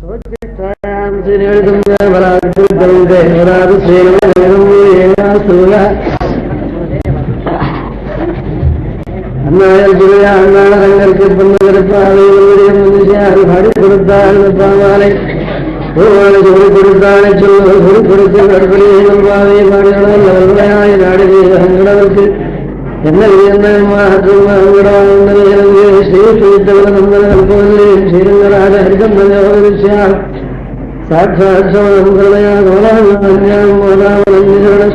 அண்ணாடங்களுக்கு பொன்னகரப்பாவை பாடி கொடுத்தாள் பாமாலை சொல்லி கொடுத்தாளை சொல்ல சொல்லி கொடுத்து நடுபடியை நம்பாவை பாடினாய் நாடுகளுக்கு என்ன ஸ்ரீதவர நந்தனங்கள் கோவிலே ஸ்ரீரங்கராஜ ஹரிதம்பதியால் சாட்சாத்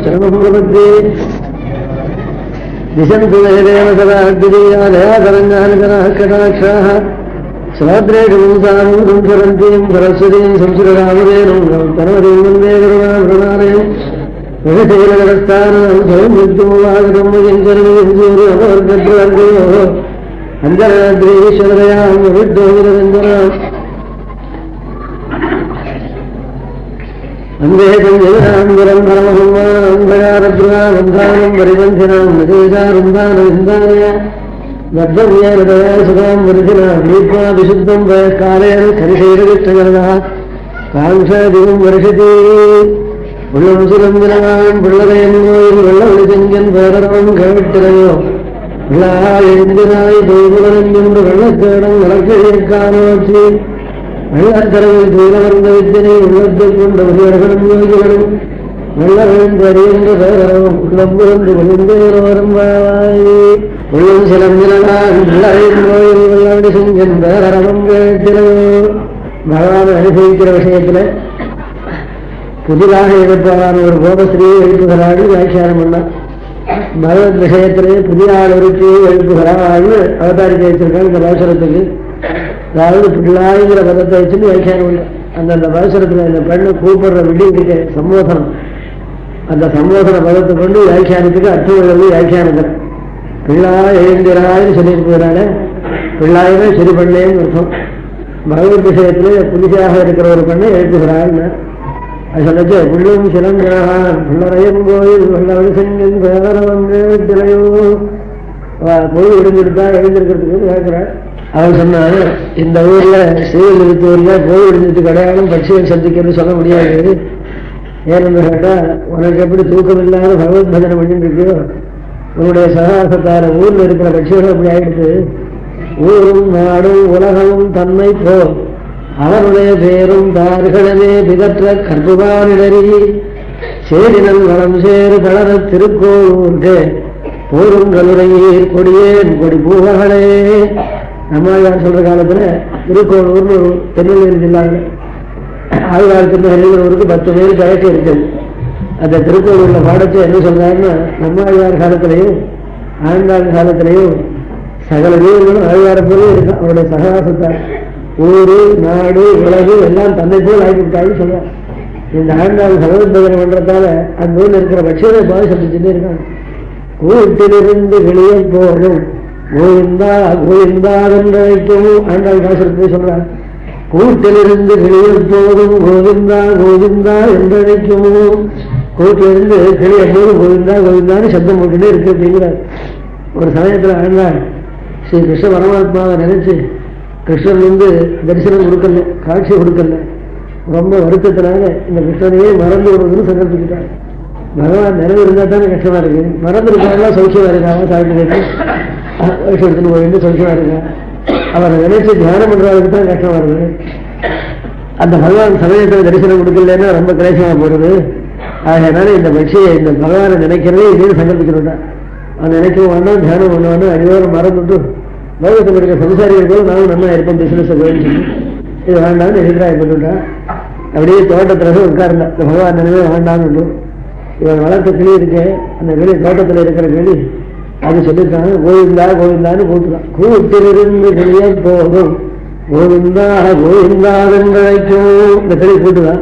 சரணபுரபத்தி திசந்து கடாட்சாः ஸ்வாத்ரேஷம் சரந்தீம் சரஸ்வதீம் சம்ஸ்கிருதாமதேனம் தனவதீம் வந்தே கருணாபிரணாலயம் விகசேனகரஸ்தானம் சௌமித்யோவாகதம் அமர்கத்ரோ அந்தராத்ரீஸ்வரயாம் வித்தோவிரந்தராம் அந்தேதம் ஜெகநாம்பரம் பரமஹம்மானம் பயாரத்ருவானந்தானம் பரிவந்தினாம் நிதேசாருந்தானந்தானய வத்வவியரதயா சுதாம் வருதினாம் தீபா விசுத்தம் காலேன கரிசேரவிஷ்டகரதா காங்ஷாதிகம் வருஷதி உள்ளம் சுரந்திரவான் பிள்ளதையன் கோயில் வெள்ள ஒளிதெங்கன் பேரவம் கேட்டிரையோ விழாயெந்திராய் தெய்வலன் என்று வெள்ளத்தேடம் வழக்கிழக்கானோற்றி வெள்ளத்தரவில் தூரவர்ந்த வித்தினை உள்ளத்தைக் கொண்ட உரியர்களும் யோகிகளும் வெள்ளவேந்து அறிகின்ற பேரவம் உள்ளம் புரந்து விழுந்தேரோரும் உள்ளம் சிலந்திரனான் பிள்ளையின் கோயில் வெள்ளவடி செஞ்சன் பேரவம் கேட்டிரையோ பகவான் அனுபவிக்கிற விஷயத்துல புதிதாக இருப்பதான ஒரு கோபஸ்ரீயை எழுப்புகிறாள் வியாக்கியானம் பண்ண பகவத் விஷயத்திலே புதிய ஆள் ஒருத்தியை எழுப்புகிறாள்னு அவதாரிக்க வச்சிருக்காங்க இந்த பாசுரத்துக்கு. அதாவது பிள்ளாய்ங்கிற பதத்தை வச்சுட்டு வியாக்கியானம் பண்ண அந்தந்த பாசுரத்துல இந்த பெண்ணை கூப்பிடுற விடிய சம்போதனம் அந்த சம்போதன பதத்தை கொண்டு வியாக்கியானத்துக்கு அர்த்தம் உள்ளது வியாக்கியானத்தில் பிள்ளாய் எழுந்திராய்னு சொல்லியிருக்கிறால பிள்ளாயுமே சரி பண்ணேன்னு அர்த்தம். பகவத் விஷயத்திலே புதிதாக இருக்கிற ஒரு பெண்ணை எழுப்புகிறாள்னு அது சொல்லச்சு புள்ளும் சிலங்கான் பிள்ளரையும் கோயில் வெள்ளவடி செஞ்சன் பேரவம் கேட்டிரையோ போய் விடுஞ்சிருந்தா எழுந்திருக்கிறதுக்கு கேட்கிறாள். அவன் சொன்னான் இந்த ஊர்ல ஸ்ரீவில்லிபுத்தூர்ல போய் விடுஞ்சிட்டு கிடையாதும் பட்சிகள் சந்திக்கிறது சொல்ல முடியாது. ஏன்னு கேட்டா உனக்கு எப்படி தூக்கம் இல்லாத பகவத் பஜனை பண்ணிட்டு இருக்கியோ உன்னுடைய சகாசத்தார ஊர்ல இருக்கிற பட்சிகள் அப்படி ஆயிடுச்சு. ஊரும் நாடும் உலகமும் தன்மை போ அவருடைய பேரும் தார்களே பிதற்ற கற்புவானிடறி சேரினல் வளம் சேரு தளர திருக்கோளூர்கே போரும் கலுரையீர் கொடியேன் கொடி பூவர்களே. நம்மாழ்வார் சொல்ற காலத்துல திருக்கோளூர்னு ஒரு திருநெல்வேலி ஜில்லாவில் ஆழ்வார் திருநெல்வேலூருக்கு 10 பேர் கழக்கு இருக்குது. அந்த திருக்கோளூர்ல பாடச்சு என்ன சொல்றாருன்னா நம்மாழ்வார் காலத்திலையும் ஆண்டாள் காலத்திலையும் சகல வீரர்களும் ஆழ்வார போலே இருக்கு. அவருடைய சகாசத்தார் ஊரு நாடு உலகு எல்லாம் தன்னை போல் ஆகிவிட்டாலும் சொல்றார். இந்த ஆண்டாள் பகவத் பஜனை பண்றதால அந்த ஊர்ல இருக்கிற பட்சிகளை பாதி சந்திச்சுட்டே இருக்காங்க. கூட்டிலிருந்து வெளியே போகும் கோவிந்தா கோவிந்தா என்றழைக்கவும் ஆண்டாள் பாசுரத்தை சொல்றார். கூட்டிலிருந்து வெளியே போகும் கோவிந்தா கோவிந்தா என்றழைக்கவும் கூட்டிலிருந்து வெளியே போகும் கோவிந்தா கோவிந்தான்னு சப்தம் போட்டுட்டே இருக்கு அப்படிங்கிறார். ஒரு சமயத்துல ஆண்டாள் ஸ்ரீ கிருஷ்ண பரமாத்மாவை நினைச்சு கிருஷ்ணன் தரிசனம் கொடுக்கல, காட்சி கொடுக்கல. ரொம்ப வருத்தத்தினால இந்த கிருஷ்ணனையே மறந்து விடுவதுன்னு சங்கல்பிக்கிட்டார். பகவான் நினைவு இருந்தா தானே கஷ்டமா இருக்கு. மறந்து இருக்காங்களா சௌக்கியமா இருக்காங்க, சாப்பிட்டு எடுத்துன்னு போயிட்டு சௌக்கியமா இருக்கா. அவரை நினைச்சு தியானம் பண்றதுக்கு தான் கஷ்டமா இருக்கு. அந்த பகவான் சமயத்துல தரிசனம் கொடுக்கலன்னா ரொம்ப கிளேசமா போடுது. அதனால இந்த பட்சியை இந்த பகவானை நினைக்கிறதே இதே சங்கல்பிக்கிறோம்டா. அவன் நினைக்கவும் வேண்டாம், தியானம் பண்ணுவானா அடிவாரம் மறந்துட்டு லோகத்தில் இருக்க சம்சாரிகள் போல நானும் நல்லா இருப்போம் பிசினஸை போயின்னு சொல்லி இது வேண்டாம்னு எதிராக பண்ணிட்டா. அப்படியே தோட்டத்தில் உட்கார்ந்தா இந்த பகவான் நினைவே வேண்டான்னு. இவன் வளர்த்த கிளி இருக்கு, அந்த கிளி தோட்டத்தில் இருக்கிற கிளி அது சொல்லியிருக்காங்க கோவிந்தா கோவிந்தான்னு கூப்பிட்டுதான். கூட்டிலிருந்து கிளியே போகும் கோவிந்தா கோவிந்தாதழைக்கும் இந்த கிளி கூட்டுதான்.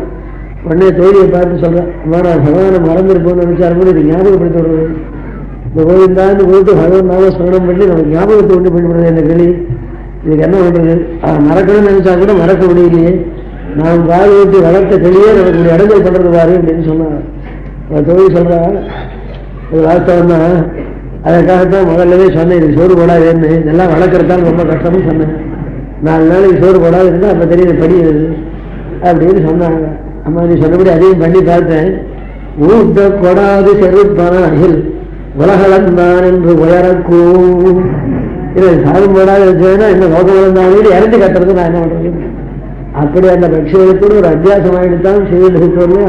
உடனே தோழியை பார்த்து சொல்றேன், அம்மா நான் பகவானை மறந்துருப்போம்னு நினைச்சாருன்னு இது ஞாபகப்படுத்தி விடுறது. இந்த கோவிந்தான்னு போட்டு பகவான் நாம ஸ்மரணம் பண்ணி நம்ம ஞாபகத்தை உண்டு பண்ணிவிடுறது இந்த கிளி. இதுக்கு என்ன பண்றது? மறக்கணும்னு நினைச்சா கூட மறக்க முடியலையே. நாம் வாழ ஊட்டி வளர்த்த கிளியே நமக்கு இடைஞ்சல் பண்றது பாரு அப்படின்னு சொன்னாங்க. தோழி சொல்றா இது வாஸ்தவம் தான். அதுக்காகத்தான் முதல்லவே சொன்னேன் இது சோறு போடாதுன்னு. இதெல்லாம் வளர்க்கறதான்னு ரொம்ப கஷ்டம்னு சொன்னேன். 4 நாளைக்கு சோறு போடாது இருந்தா அப்ப தெரியுது படிக்கிறது. அப்படின்னு சொன்னாங்க. அம்மா நீ சொன்னபடி அதையும் பண்ணி பார்த்தேன். ஊட்ட கொடாது செருப்பனாகில் உலகளந்தான் என்று உயரக்கூ சாதம் போடாது வச்சேன்னா இந்த லோகம் வளர்ந்தாலும் இறந்து கட்டுறது நான் என்ன பண்றது? அப்படி அந்த பட்சியத்தோடு ஒரு அத்தியாசமாயிட்டுத்தான் செய்து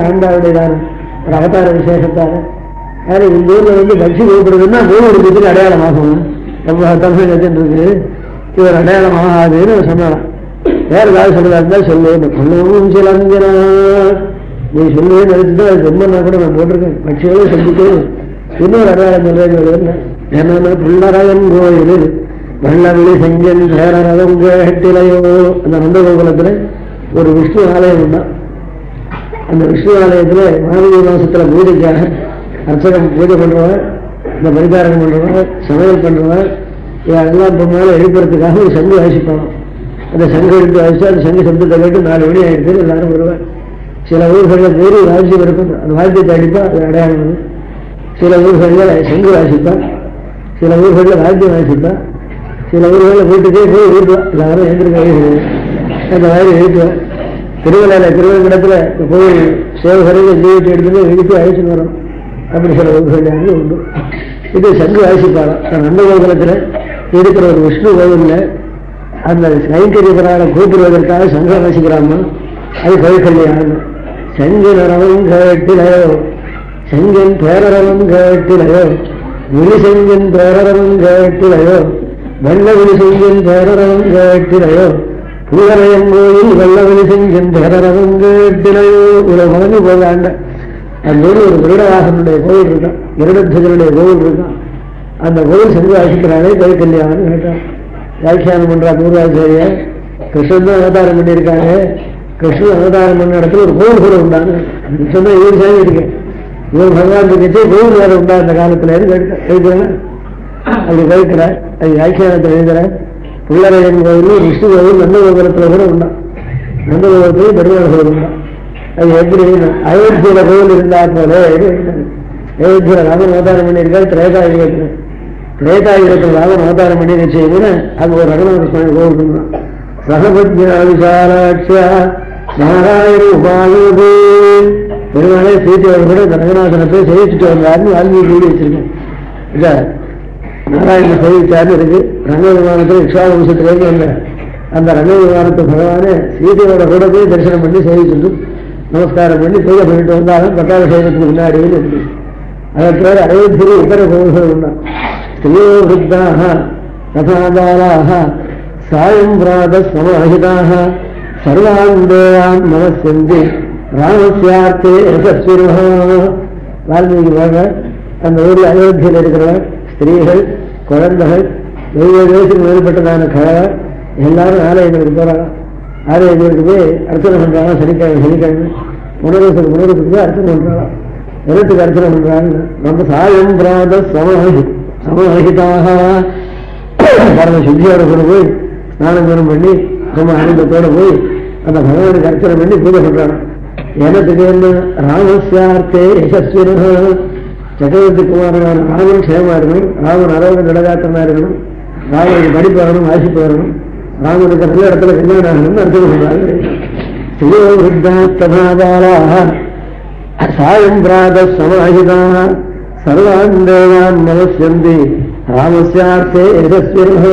ஆண்டாவுடையதான ஒரு அவதார விசேஷத்தான இந்த ஊர்ல வந்து பக்ஷி கூப்பிடுறதுன்னா மூணு இடத்துக்கு அடையாளமாகும். நம்ம தமிழ் இருக்கு இவர் அடையாளம் ஆகாதுன்னு சொன்னாலாம். வேற ஏதாவது சொல்றதா இருந்தா சொல்லு கொள்ளவும் சிலந்தினா நீ சொல்லுவேன்னு நினைச்சுதான் அது சொன்னா கூட நான் போட்டிருக்கேன். பட்சிகளும் சொல்லிட்டு இன்னொரு அடையாளம் சொல்றேன். என்னன்னா பிள்ளரகன் கோயில் வெள்ளவெளி செஞ்சன் பேரரகம் கேட்டிலையோ அந்த நந்தகோகுலத்துல ஒரு விஷ்ணு ஆலயம் உண்டா. அந்த விஷ்ணு ஆலயத்துல மார்கழி மாசத்துல பூஜைக்காக அர்ச்சகம் பூஜை பண்றவர், இந்த பரிகாரம் பண்றவர், சமையல் பண்றவர் இதெல்லாம் போனாலும் எழுப்புறதுக்காக ஒரு சங்கு வாசிப்பாங்க. அந்த சங்கு எடுத்து வாசிச்சு அந்த சங்கு சப்தத்தை கேட்டு 4 மணி ஆயிடுச்சு எல்லாரும் வருவார். சில ஊர்களில் பேரு வாசிப்பு இருக்கும், அந்த வாத்தியத்தை அடிப்பா அது அடையாளம். சில ஊர்களில் சங்கு வாசிப்பா, சில ஊர்களில் வாத்தியம் வாசிப்பா, சில ஊர்களில் வீட்டுக்கே போய் வீட்டுவா எல்லாரும் எழுந்திருக்க அந்த மாதிரி எழுத்துவேன். திருவிழாக்கிடத்துல கோயில் சேவகரையில் ஜீவிட்டு எடுத்துட்டு எழுத்து அழைச்சிட்டு வரும். அப்படி சில ஊர்கள் உண்டு. இது சங்கு வாசிப்பாளம். நந்தகோகுலத்தில் இருக்கிற ஒரு விஷ்ணு கோவில்ல அந்த கைங்கரியபரால கூப்பிடுவதற்காக சங்கம் வாசிக்கிறாமா, அது கைக்கல்யாணம். சங்கின் அரவம் கேட்டிலையோ சங்கின் பேரரவம் கேட்டிலையோ விழிசெங்கின் பேரரவம் கேட்டிலையோ வெள்ளவெளி செங்கின் பேரரவம் கேட்டிலையோ பூரரையன் கோயில் வெள்ளவெளி செங்கின் பேரரவம் கேட்டிலையோ இவ்வளவு மகனு போகாண்ட அந்த ஒரு விருடவாசனுடைய கோவில் இருக்கான், இருடத்துவனுடைய கோவில் இருக்கான். அந்த கோவில் செஞ்சு வாசிக்கிறானே கைக்கல்யாணம் கேட்டான். வியாக்கியானம் பண்றா பூர்வாச்சாரிய கிருஷ்ணன் தான் அவதாரம் பண்ணியிருக்காங்க. கிருஷ்ணன் அவதாரம் பண்ண இடத்துல ஒரு கோவில் கூட உண்டான கிருஷ்ணன் தான் இவர் சேவை இருக்கேன். இவர் பகவான் வச்சு கோவில் வேற உண்டா அந்த காலத்துல எழுதுறேன். அப்படி கேட்கிற அது வியாக்கியானத்தை எழுதுற. பிள்ளரையன் கோவில் விஷ்ணு கோவில் நந்தகோபுரத்துல கூட உண்டா. நந்தகோபுரத்திலேயே பெருமாள் கோவில் உண்டா. அது எப்படி அயோத்தியில கோவில் இருந்தா போல அயோத்தியில ராமன் அவதாரம் பண்ணியிருக்காரு. திரேதாயுகத்தில் ராமன் அவதாரம் பண்ணி செய்யுதுன்னு அங்க ஒரு ரங்கநாத சுவாமி கோவில் இருந்தான். சகபத்யா விசாலாட்சியா நாராயண உபாயோகே பெருமாளே சீத்தையோடு கூட இந்த ரங்கநாதனை போய் சேவிச்சுட்டு வந்தாருன்னு வால்மீகி எழுதி வச்சிருக்கேன். இல்ல நாராயண சேவிச்சாருன்னு இருக்கு. ரங்க விமானத்தில் இக்ஷாவம்சத்திலேருந்து வந்த அந்த ரங்க விமானத்தை பகவானே சீதையோட கூட போய் தரிசனம் பண்ணி சேவிச்சுட்டு நமஸ்காரம் பண்ணி பூஜை பண்ணிட்டு வந்தாலும் பட்டாபிஷேகத்துக்கு முன்னாடியில் இருக்கு. அதற்கு பேர் அயோத்தியில் இதர கோவில்கள் உண்டா. ஸ்திரியோ விருத்தாக ததாபாலாக சாயம் பிராத சமாஹிதாக சர்வான் தேவான் நமஸ்யந்தி ராமஸ்யார்த்தே யசஸ்விருஹா. வால்மீகி மகன் அந்த ஊரில் அயோத்தியில் இருக்கிறவர் ஸ்திரீகள், குழந்தைகள், 7 வயசுக்கு மேற்பட்டதான கழகம் எல்லாரும் ஆலயங்களுக்கு போறாங்க. ஆலயங்களுக்கு போய் அர்ச்சனை பண்றாங்க. சனிக்கிழமை புனரத்துக்கு போய் அர்ச்சனை பண்றாங்க. விரட்டுக்கு அர்ச்சனை பண்றாங்க. நம்ம சாயம் பிராத சமஹிதாக பரம சுத்தியோட கூட போய் ஸ்நானம் பண்ணி ரொம்ப ஆனந்தத்தோட போய் அந்த பகவானுக்கு அர்ச்சனை பண்ணி பூஜை பண்றாங்க. எனக்கு என்ன ராமஸ்யார்த்தே யசஸ்வினஹ சக்கரவர்த்தி குமாரனான ராமன் க்ஷேமா இருக்கணும், ராமன் அரோக நடகாத்தனா இருக்கணும், ராமனுக்கு படிப்பு வரணும், வாசிப்பு வரணும், ராமனுக்கு நல்ல இடத்துல கல்யாணம் ஆகணும்னு அர்ச்சனை பண்றாங்க. சாயம் பிராத சமாஹிதாக சர்வான் தேவான் நமஸ்யந்தி ராமஸ்யார்த்தே யசஸ்வினஹ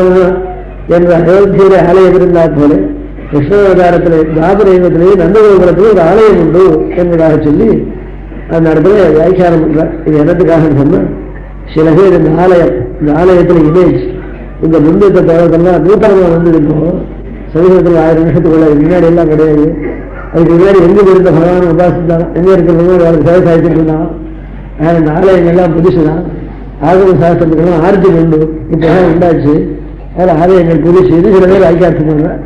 என்ற அயோத்தியில ஆலயம் இருந்தால் போல கிருஷ்ணாவதாரத்திலே துவாபர யுகத்திலேயே நந்தகோபுரத்திலே ஒரு ஆலயம் உண்டு என்பதாக சொல்லி அந்த இடத்துல வியாக்கியானம் பண்றார். இது என்னத்துக்காக சொன்னா சில பேர் இந்த ஆலயத்துல இமேஜ் இந்த முந்தியத்தை தேவத்தெல்லாம் நூத்தனமா வந்தது. இப்போ சமீபத்தில் 1000 நிமிஷத்துக்குள்ள முன்னாடி எல்லாம் கிடையாது. அதுக்கு முன்னாடி எங்க இருந்த பகவான் உபாசித்தான், எங்க இருக்கிறவங்க அவருக்கு சேவை சாதிச்சுட்டு இருந்தான். இந்த ஆலயங்கள்லாம் புதுசுதான். ஆகம சாஸ்திரத்துக்கெல்லாம் ஆர்ஜின் உண்டு, இப்பதான் உண்டாச்சு. அதில் ஆலயங்கள் புதுசு. இது சில பேர் ஐக்கியார்த்தம் பண்றேன்.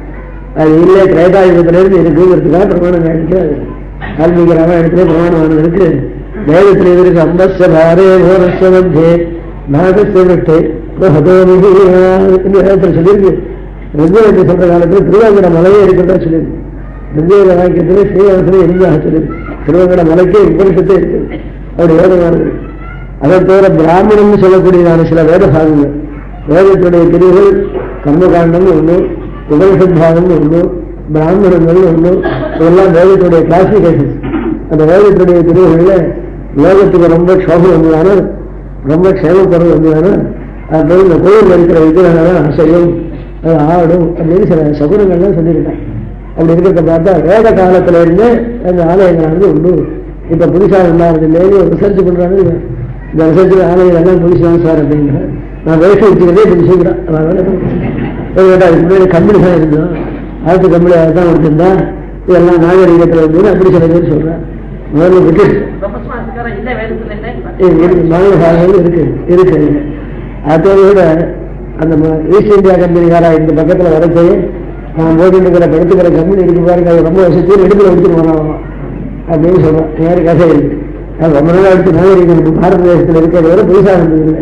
அது இல்லை திரேதாயுகத்திலிருந்து இருக்குங்கிறதுக்காக பிரமாணம் கிடைக்கிறது. வால்மீகி ராமாயணத்திலே பிரமாணமானது இருக்கு. வேதத்திலே இருக்கு அம்பஸ்ய பாரே கோரஸ்ய மத்தியே நாகஸ்ய விட்டே வேதத்தில் சொல்லியிருக்கு. ரிக்வேதத்தை சொல்ற காலத்தில் திருவேங்கட மலையே இருக்கிறதா சொல்லியிருக்கு. ரிக்வேத வாக்கியத்திலே ஸ்ரீவாசனே எரிஞ்சாக சொல்லியிருக்கு. திருவேங்கட மலைக்கே உபரிசத்தே இருக்கு. அப்படி வேதமானது. அதை தவிர பிராமணன் சொல்லக்கூடியதான சில வேத பாகங்கள், வேதத்துடைய பிரிவுகள் கர்மகாண்டம்னு ஒண்ணு, உபனிஷத் பாகம்னு ஒண்ணு, பிராமணங்கள் ஒன்று, இதெல்லாம் வேதத்துடைய கிளாசிபிகேஷன். அந்த வேதத்துடைய பிரிவுகளில் லோகத்துக்கு ரொம்ப சோகம் வந்ததான, ரொம்ப க்ஷேமப்படுறது வந்ததான, அது இந்த கோயிலில் இருக்கிற விக்கிரகங்கள்லாம் அசையும், அது ஆடும் அப்படின்னு சில சகுனங்கள்லாம் சொல்லியிருக்காங்க. அப்படி இருக்கிறத பார்த்தா வேத காலத்துல இருந்து அந்த ஆலயங்களானது உண்டு. இப்ப புதுசாக இல்லாத இல்லையே ரிசர்ச் பண்றாங்க. இந்த ரிசர்ச் ஆலயங்கள் எல்லாம் புதுசுதான் சார் அப்படிங்கிற நான் வேஷம் வச்சுக்கிறதே புதுசுங்கிறான். அதுக்கு முன்னாடி கம்பெனி தான் இருந்தோம், அரசு கம்பெனி தான் கொடுத்திருந்தா இதெல்லாம் நாகரிகத்தில் இருந்தது அப்படி சில பேர் சொல்றேன். முதல்ல விட்டு இருக்கு இருக்கு. அதோட விட அந்த ஈஸ்ட் இந்தியா கம்பெனிக்காரா இந்த பக்கத்துல வரச்சே நான் போட்டு இருக்கிற படுத்துக்கிற கம்பெனி இருக்கு பாருங்க, அது ரொம்ப வருஷத்தையும் எடுத்துல எடுத்துட்டு வராங்க அப்படின்னு சொல்றேன். யாரு கதை இருக்கு, அது ரொம்ப நாள் எடுத்து நாகரிகம் பாரத தேசத்தில் இருக்கிறத விட புதுசாக இருந்ததில்லை.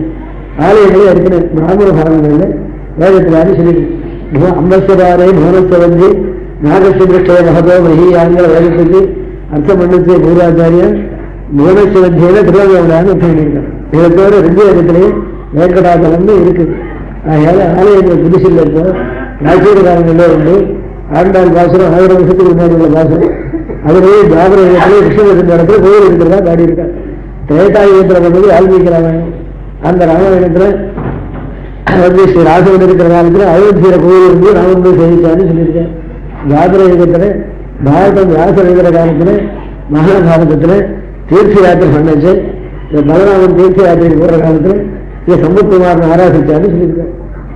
ஆலயங்களே இருக்கிற பிராமண பாரம்பரியங்கள் வேதத்தில் சொல்லிட்டு அம்பஸ்வராரே புவனத்தை வந்து நாகசிருஷ்டய மகதோ மகியாங்கிற வேதத்துக்கு அர்த்தம் பண்ணது பூராச்சாரியன் புவனசிவத்தியில திருவண்ணாமலையான்னு அர்த்தம் பண்ணியிருக்காங்க. இதை தவிர ரெண்டு வேதத்திலேயே வேங்கடாச்சலம்னு இருக்குது. அதனால ஆலயங்கள் புதுசில் இப்போ நாச்சியர் காலங்களிலே உண்டு. ஆண்டாள் பாசுரம் 1000 வருஷத்துக்கு முன்னாடி உள்ள பாசுரம். அதுலேயே ஜாபர யுகத்திலே கிருஷ்ணகிருஷ்ண இடத்துல கோயில் இருக்கிறதா பாடி இருக்காங்க. திரேதாயுகத்தில் பண்ணது வால்மீகி ராமாயணம். அந்த ராமாயணத்துல வந்து ஸ்ரீ ராசவன் இருக்கிற காலத்துல அயோத்தியில கோயில் இருந்து ராமன் போய் சேவிச்சான்னு சொல்லியிருக்கேன். ஜாபர யுகத்துல பாரதம் வியாசர் இருக்கிற காலத்துல மகாபாரதத்துல தீர்த்த யாத்திரை பண்ணச்சு. பலராமன் தீர்த்த யாத்திரைக்கு போற காலத்துல இதை சம்பத்குமாரன் ஆராசிச்சான்னு சொல்லியிருக்கேன்.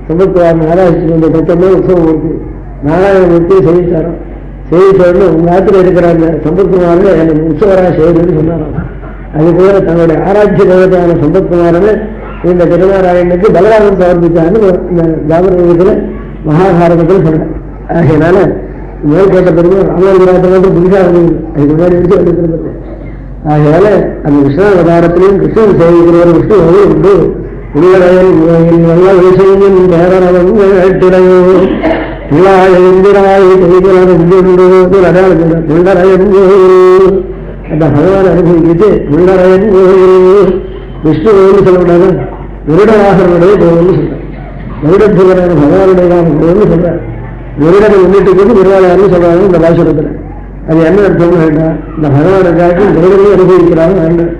சம்பத்குமாரன் ஆராய்ச்சி வந்த தத்தமே உற்சவம் இருக்கு. நாராயணமூர்த்தியை சேவிச்சாராம். சேவிச்சோன்னு உங்க ஆத்துல இருக்கிற அந்த சம்பத்குமாரன் எனக்கு உற்சவராக செய்யுதுன்னு சொன்னாராம். அது போல தன்னுடைய ஆராய்ச்சி தேவதையான சம்பத்குமாரனை இந்த திருநாராயணனுக்கு பலராமன் சமர்ப்பிச்சான்னு இந்த ஜாபரத்துல மகாபாரதத்தில் சொல்றேன். ஆகையினால மேல் கேட்ட பெருமை ராமாயணத்துல புதுசாக இருந்தது, அதுக்கு முன்னாடி வச்சு வந்துருக்கிறது. ஆகையால அந்த கிருஷ்ணாவதாரத்திலையும் கிருஷ்ணன் சேவிக்கிறவர் விஷ்ணு உண்டு. உள்ளடையில் நல்ல விஷயம் வேறவங்களையோ பிள்ளாயிராய் அந்த பகவான் அனுபவிக்கிட்டு உள்ளரையன் கோயில் விஷ்ணு கோயில் சொல்லக்கூடாது, விருடவாசனுடைய கோயில்னு சொல்றார். விருடத்துவரான பகவானுடைய கோயில்னு சொல்றார். விருடனை முன்னிட்டு கொண்டு விருடாளர்னு சொல்றாங்க இந்த பாசுரத்துல. அது என்ன அர்த்தம்னு கேட்டா, இந்த பகவானுக்காக விருடனையும் அனுபவிக்கிறாங்க வேண்டாம்.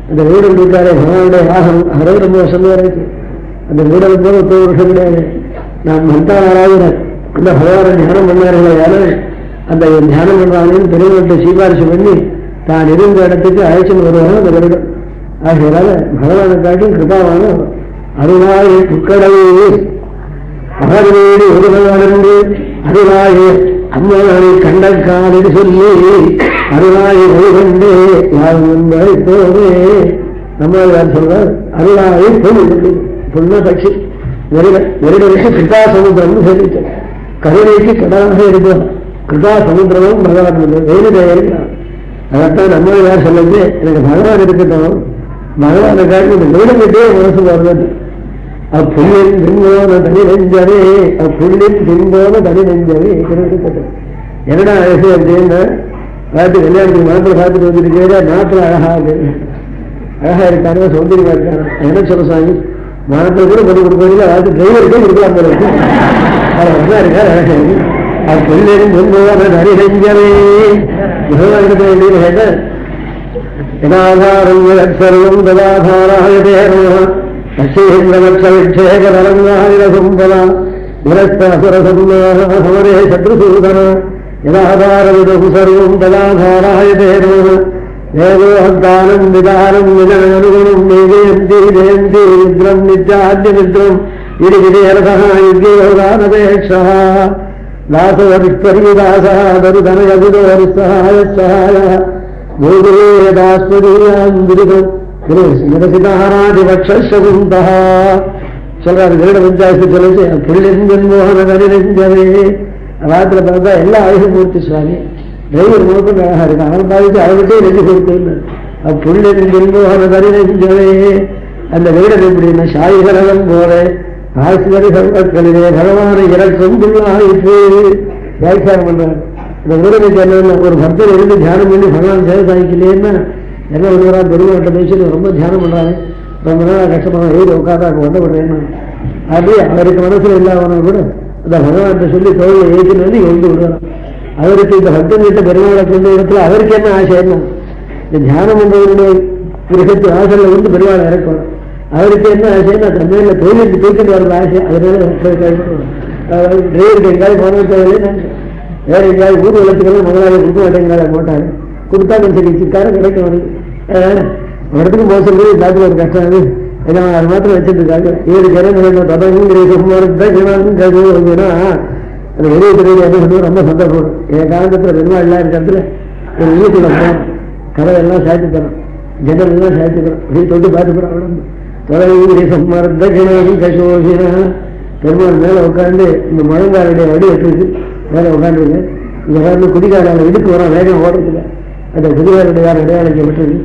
அந்த வீடன் இருக்காரே பகவானுடைய வாகனம் 60 வருஷம் இருக்கு. அந்த வீடன் போல 30 வருஷம் கிடையாது. நாம் மந்தாராயிரம் அந்த பகவானை தியானம் பண்ணார்களே, யாரும் அந்த தியானம் பண்றாங்கன்னு பெரியவர்கிட்ட சீபாரிசு பண்ணி தான் இருந்த இடத்துக்கு அழைச்சின்னு வருவாங்க அந்த வருடம். ஆகையால பகவானுக்காட்டும் கிருபாவான அருளாய் புக்கடையே மகனேடு ஒருவனு அருளாய் அம்மாவை கண்டக்காலில் சொல்லி அருளாய் ஒருவண்டே யாரு போவே நம்ம சொல்றார். அருளாய் பொண்ண பட்சி வெறுடனுக்கு கிருதா சமுத்திரம் சொல்லிட்டார். கருணைக்கு கடலாக இருக்கும் கிருதா சமுத்திரமும் பகவான் வெயிலே இருக்கிறார். அதைத்தான் நம்ம யார் சொல்லுது, எனக்கு பகவான் இருக்கட்டும், பகவானை காட்டி இந்த வெயிலங்கிட்டே மனசு வருவது. அப்புள்ளின் தின்போன தனி நெஞ்சவே, அப்புள்ளின் தின்போன தனி நெஞ்சவே இருக்கட்டும். என்னடா அழகு அப்படின்னா, பார்த்து கல்யாணத்துக்கு மாப்பிள்ளை பார்த்துட்டு வந்துட்டு நாட்டில் அழகா இருக்கானோ சௌந்தரியமா இருக்கானோ என்ன சொல்ல சாமி, மாப்பிள்ளை கூட பண்ணி கொடுப்பதில்லை, பார்த்து டிரைவருக்கே இருக்கலாம் போல இருக்கு. அவர் நல்லா இருக்கார் அழகா. அப்புள்ளின் தின்போன தனி நெஞ்சவே பகவானுக்கு வேண்டிய கேட்ட யதாதாரம் ததாதாராய தேவ அசேந்திரமேகரங்காயிரசும்பதா விரஸ்தசுரசம்மாரே சத்ருசூதன யதாதாரவிதம் சர்வம் ததாதாராய தேவ தேவோஹந்தானம் விதானம் விஜயனுகுணம் மேகயந்தி ஜெயந்தி மித்ரம் நித்யாத்ய மித்ரம் இடிகிரேரதா யுக்யோகானபேட்சா தாசவரிஸ்வரிதாசாதருதனயதுதோரிஸ்தகாய பூதுரேதாஸ்வரீயாந்திரிதசிதாராதிபக்ஷகுந்தா சொல்றாரு. கிரீட பஞ்சாயத்து சொல்லிச்சு புள்ளிஞ்சன்மோகன கரிநெஞ்சவே. ராத்திர பார்த்தா எல்லா அழகு மூர்த்தி சுவாமி டிரைவர் மூர்த்தி அழகா இருக்கு. அவன் பாதிச்சு அவர்கிட்டே ரெண்டு கொடுத்து புள்ளிஞ்சன்மோகன கரிநெஞ்சவே. அந்த வீடன் எப்படின்னா சாயிகரகம் போல ஆசிரியர் சங்கங்களிலே பகவானை இறக்கும் புள்ளாயிற்று வியாக்கியானம் பண்றாரு. இந்த வீரனுக்கு என்ன, ஒரு பக்தர் இருந்து தியானம் பண்ணி பகவான் சேவை சாதிக்கலையேன்னா என்ன பண்ணுறா, பெருமாட்ட பேசி ரொம்ப தியானம் பண்றாரு, ரொம்ப நாள் கஷ்டப்படுறா, ஏறி உட்காந்து அங்கே ஒன்றை பண்ணுறேன்னா அப்படியே அவருக்கு மனசுல இல்லாதவனா கூட அந்த பகவான்கிட்ட சொல்லி தோழியை ஏற்றினு எழுந்து விடுறான். அவருக்கு இந்த பக்தன் கிட்ட பெருமாளை கொண்ட இடத்துல அவருக்கு என்ன ஆசை என்ன, இந்த தியானம் பண்றவருடைய கிரகத்து ஆசையில வந்து பெருமாளை இறக்கணும். அவருக்கு என்ன ஆசைன்னா தமிழ்ல தொழிலுக்கு தூக்கிட்டு வர்றது ஆசை. அதனால டிரைவருக்கு எங்காவது போன தேவையில்லை, வேற எங்கேயாவது ஊர் வளர்த்துக்கெல்லாம் முதலாளி கொடுக்க மாட்டேங்கிறாங்க, போட்டாரு கொடுத்தா கொஞ்சம் சிக்காரம் கிடைக்கும் வருது. இடத்துக்கு போக சொல்லி டாக்டர் ஒரு கஷ்டம் அது மாத்திரம் வச்சுட்டு இருக்காங்க. இவருக்கு என்ன அந்த வெளியே தெரியுது என்ன சொல்லுவோம், ரொம்ப சந்தோஷப்படும். என் காலத்துல பெருமாள் எல்லாம் இருக்கிறதுல ஒரு வீட்டுல போனோம், கதவெல்லாம் சாய்த்து தரோம், ஜன்னல் எல்லாம் சாய்த்து தரோம், அப்படி தொட்டு பார்த்து போறோம். பெருமாள் மேல உட்காந்து இந்த முழங்காலுடைய வடி வெட்டுருக்கு மேல உட்காந்துருக்கு. இந்த காலத்துல குடிகாரால இடுக்கு வரோம் வேகம் ஓடுறதுல அந்த குடிகாருடைய அடையாளத்தை விட்டுருக்கு.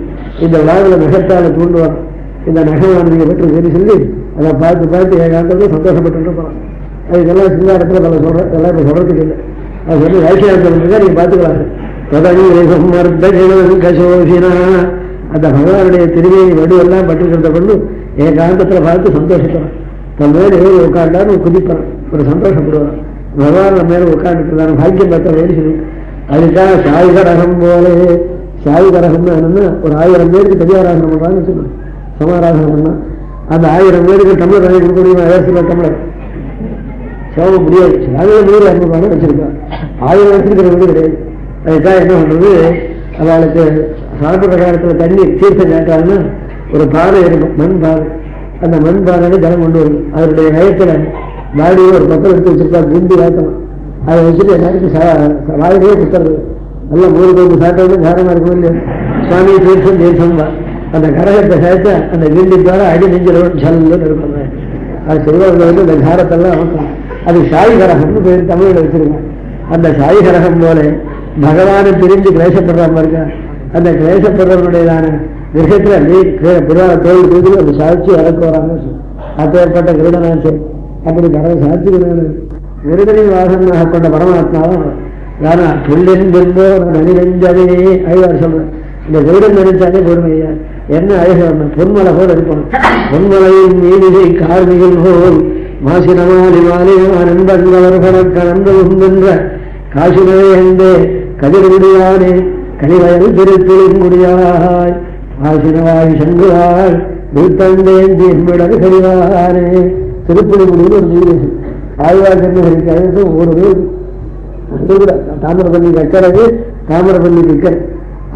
இந்த விழாவில் நகத்தால தூண்டு வரும், இந்த நகைவானதியை விட்டுருக்குன்னு சொல்லி அதை பார்த்து பார்த்து என் காலத்துல சந்தோஷப்பட்டு போறோம். அதுக்கெல்லாம் சிங்காரத்துல பல சொல்றேன், எல்லாம் இப்ப சொல்றதுக்கு இல்லை. அது சொல்லி வியாக்கியானத்தில் நீங்க பார்த்துக்கலாம். அந்த பகவானுடைய திருமையை வடுவெல்லாம் பட்டிருக்கிறத கொண்டு என் காந்தத்துல பார்த்து சந்தோஷப்படுறான். தன் மேல ஏறி உட்காண்டான்னு குதிப்பான், ஒரு சந்தோஷப்படுவான். பகவான் நம்ம மேல உட்காந்துட்டு பாக்கியம் பார்த்தா வேறு சொல்லி அதுக்காக சாயுகரகம் போல. சாயுகரகம்னா என்னன்னா ஒரு 1000 பேருக்கு பெரியாராசனம் பண்றான்னு வச்சுக்கணும். சமாராசனம் பண்ணா அந்த 1000 பேருக்கு டம்ளர் வாங்கி கொடுக்க முடியுமா? 1000 டம்ளர் சோம முடியாது. அதுல 100-200 வச்சிருக்கான். 1000 வச்சிருக்கிற வீடு கிடையாது. அதுக்காக என்ன பண்றது, அவளுக்கு சாப்பிட்ற காலத்துல தண்ணி தீர்த்தம் கேட்டாங்கன்னா ஒரு பானை இருக்கும், மண் பானை. அந்த மண் பானையில ஜலம் கொண்டு வரும். அதனுடைய வயத்துல வாடியை ஒரு பக்கம் எடுத்து வச்சிருக்கா, குண்டி வாத்தலாம். அதை வச்சுட்டு எல்லாருக்கும் வாயிலே குத்துறது. நல்லா 3 கோம்பு சாப்பிட்டோம்னா காரமா இருக்கும் இல்லையா? சுவாமி தீர்த்தம் தீர்த்தம் தான். அந்த கரகத்தை சேர்த்து அந்த கிண்டிக்கார அடி நெஞ்சிலும் சல்லுன்னு இருப்பாங்க. அது செய்வார்கள் வந்து இந்த காரத்தெல்லாம் அமைக்கணும். அது சாய் கரகம்னு பேர் தமிழில் வச்சிருக்காங்க. அந்த சாய் கரகம் போல பகவானை பிரிஞ்சு கிளேசப்படுறாம இருக்கா. அந்த கிளேசப்படுறவனுடையதான கிரகத்துல புறான தோல் தூக்கி அந்த சாட்சி இறக்க வராங்க. அப்பேற்பட்ட கிருடனாச்சு. அப்படி கரகம் சாட்சிகள் விருதனை வாசனாக கொண்ட பரமாத்மாவும் யாரா சொல்லின் பின்போ நனிரஞ்சவே அழிவார் சொல்றேன். இந்த விருடன் நினைச்சாலே பொறுமையா என்ன அழகு வரணும். பொன்மலை போல இருக்கணும். பொன்மலையின் மீதிகை கார்மிகள் போல் மாசினமாலி மாலையான் நண்பர்களவர் கலந்து உண்கின்ற காசினே என்றே கதிர்முடியானே கனிவயல் திருத்தொழில் முடியாய் ஆசினவாய் சங்குவாய் வீட்டந்தேந்தி என்பிடகு கழிவானே. திருப்புளி முடிவு ஒரு வீடு ஆய்வார் கண்ணு ஒரு வீடு கூட தாமிரபள்ளி கக்கிறது, தாமிரபள்ளி நிற்கிற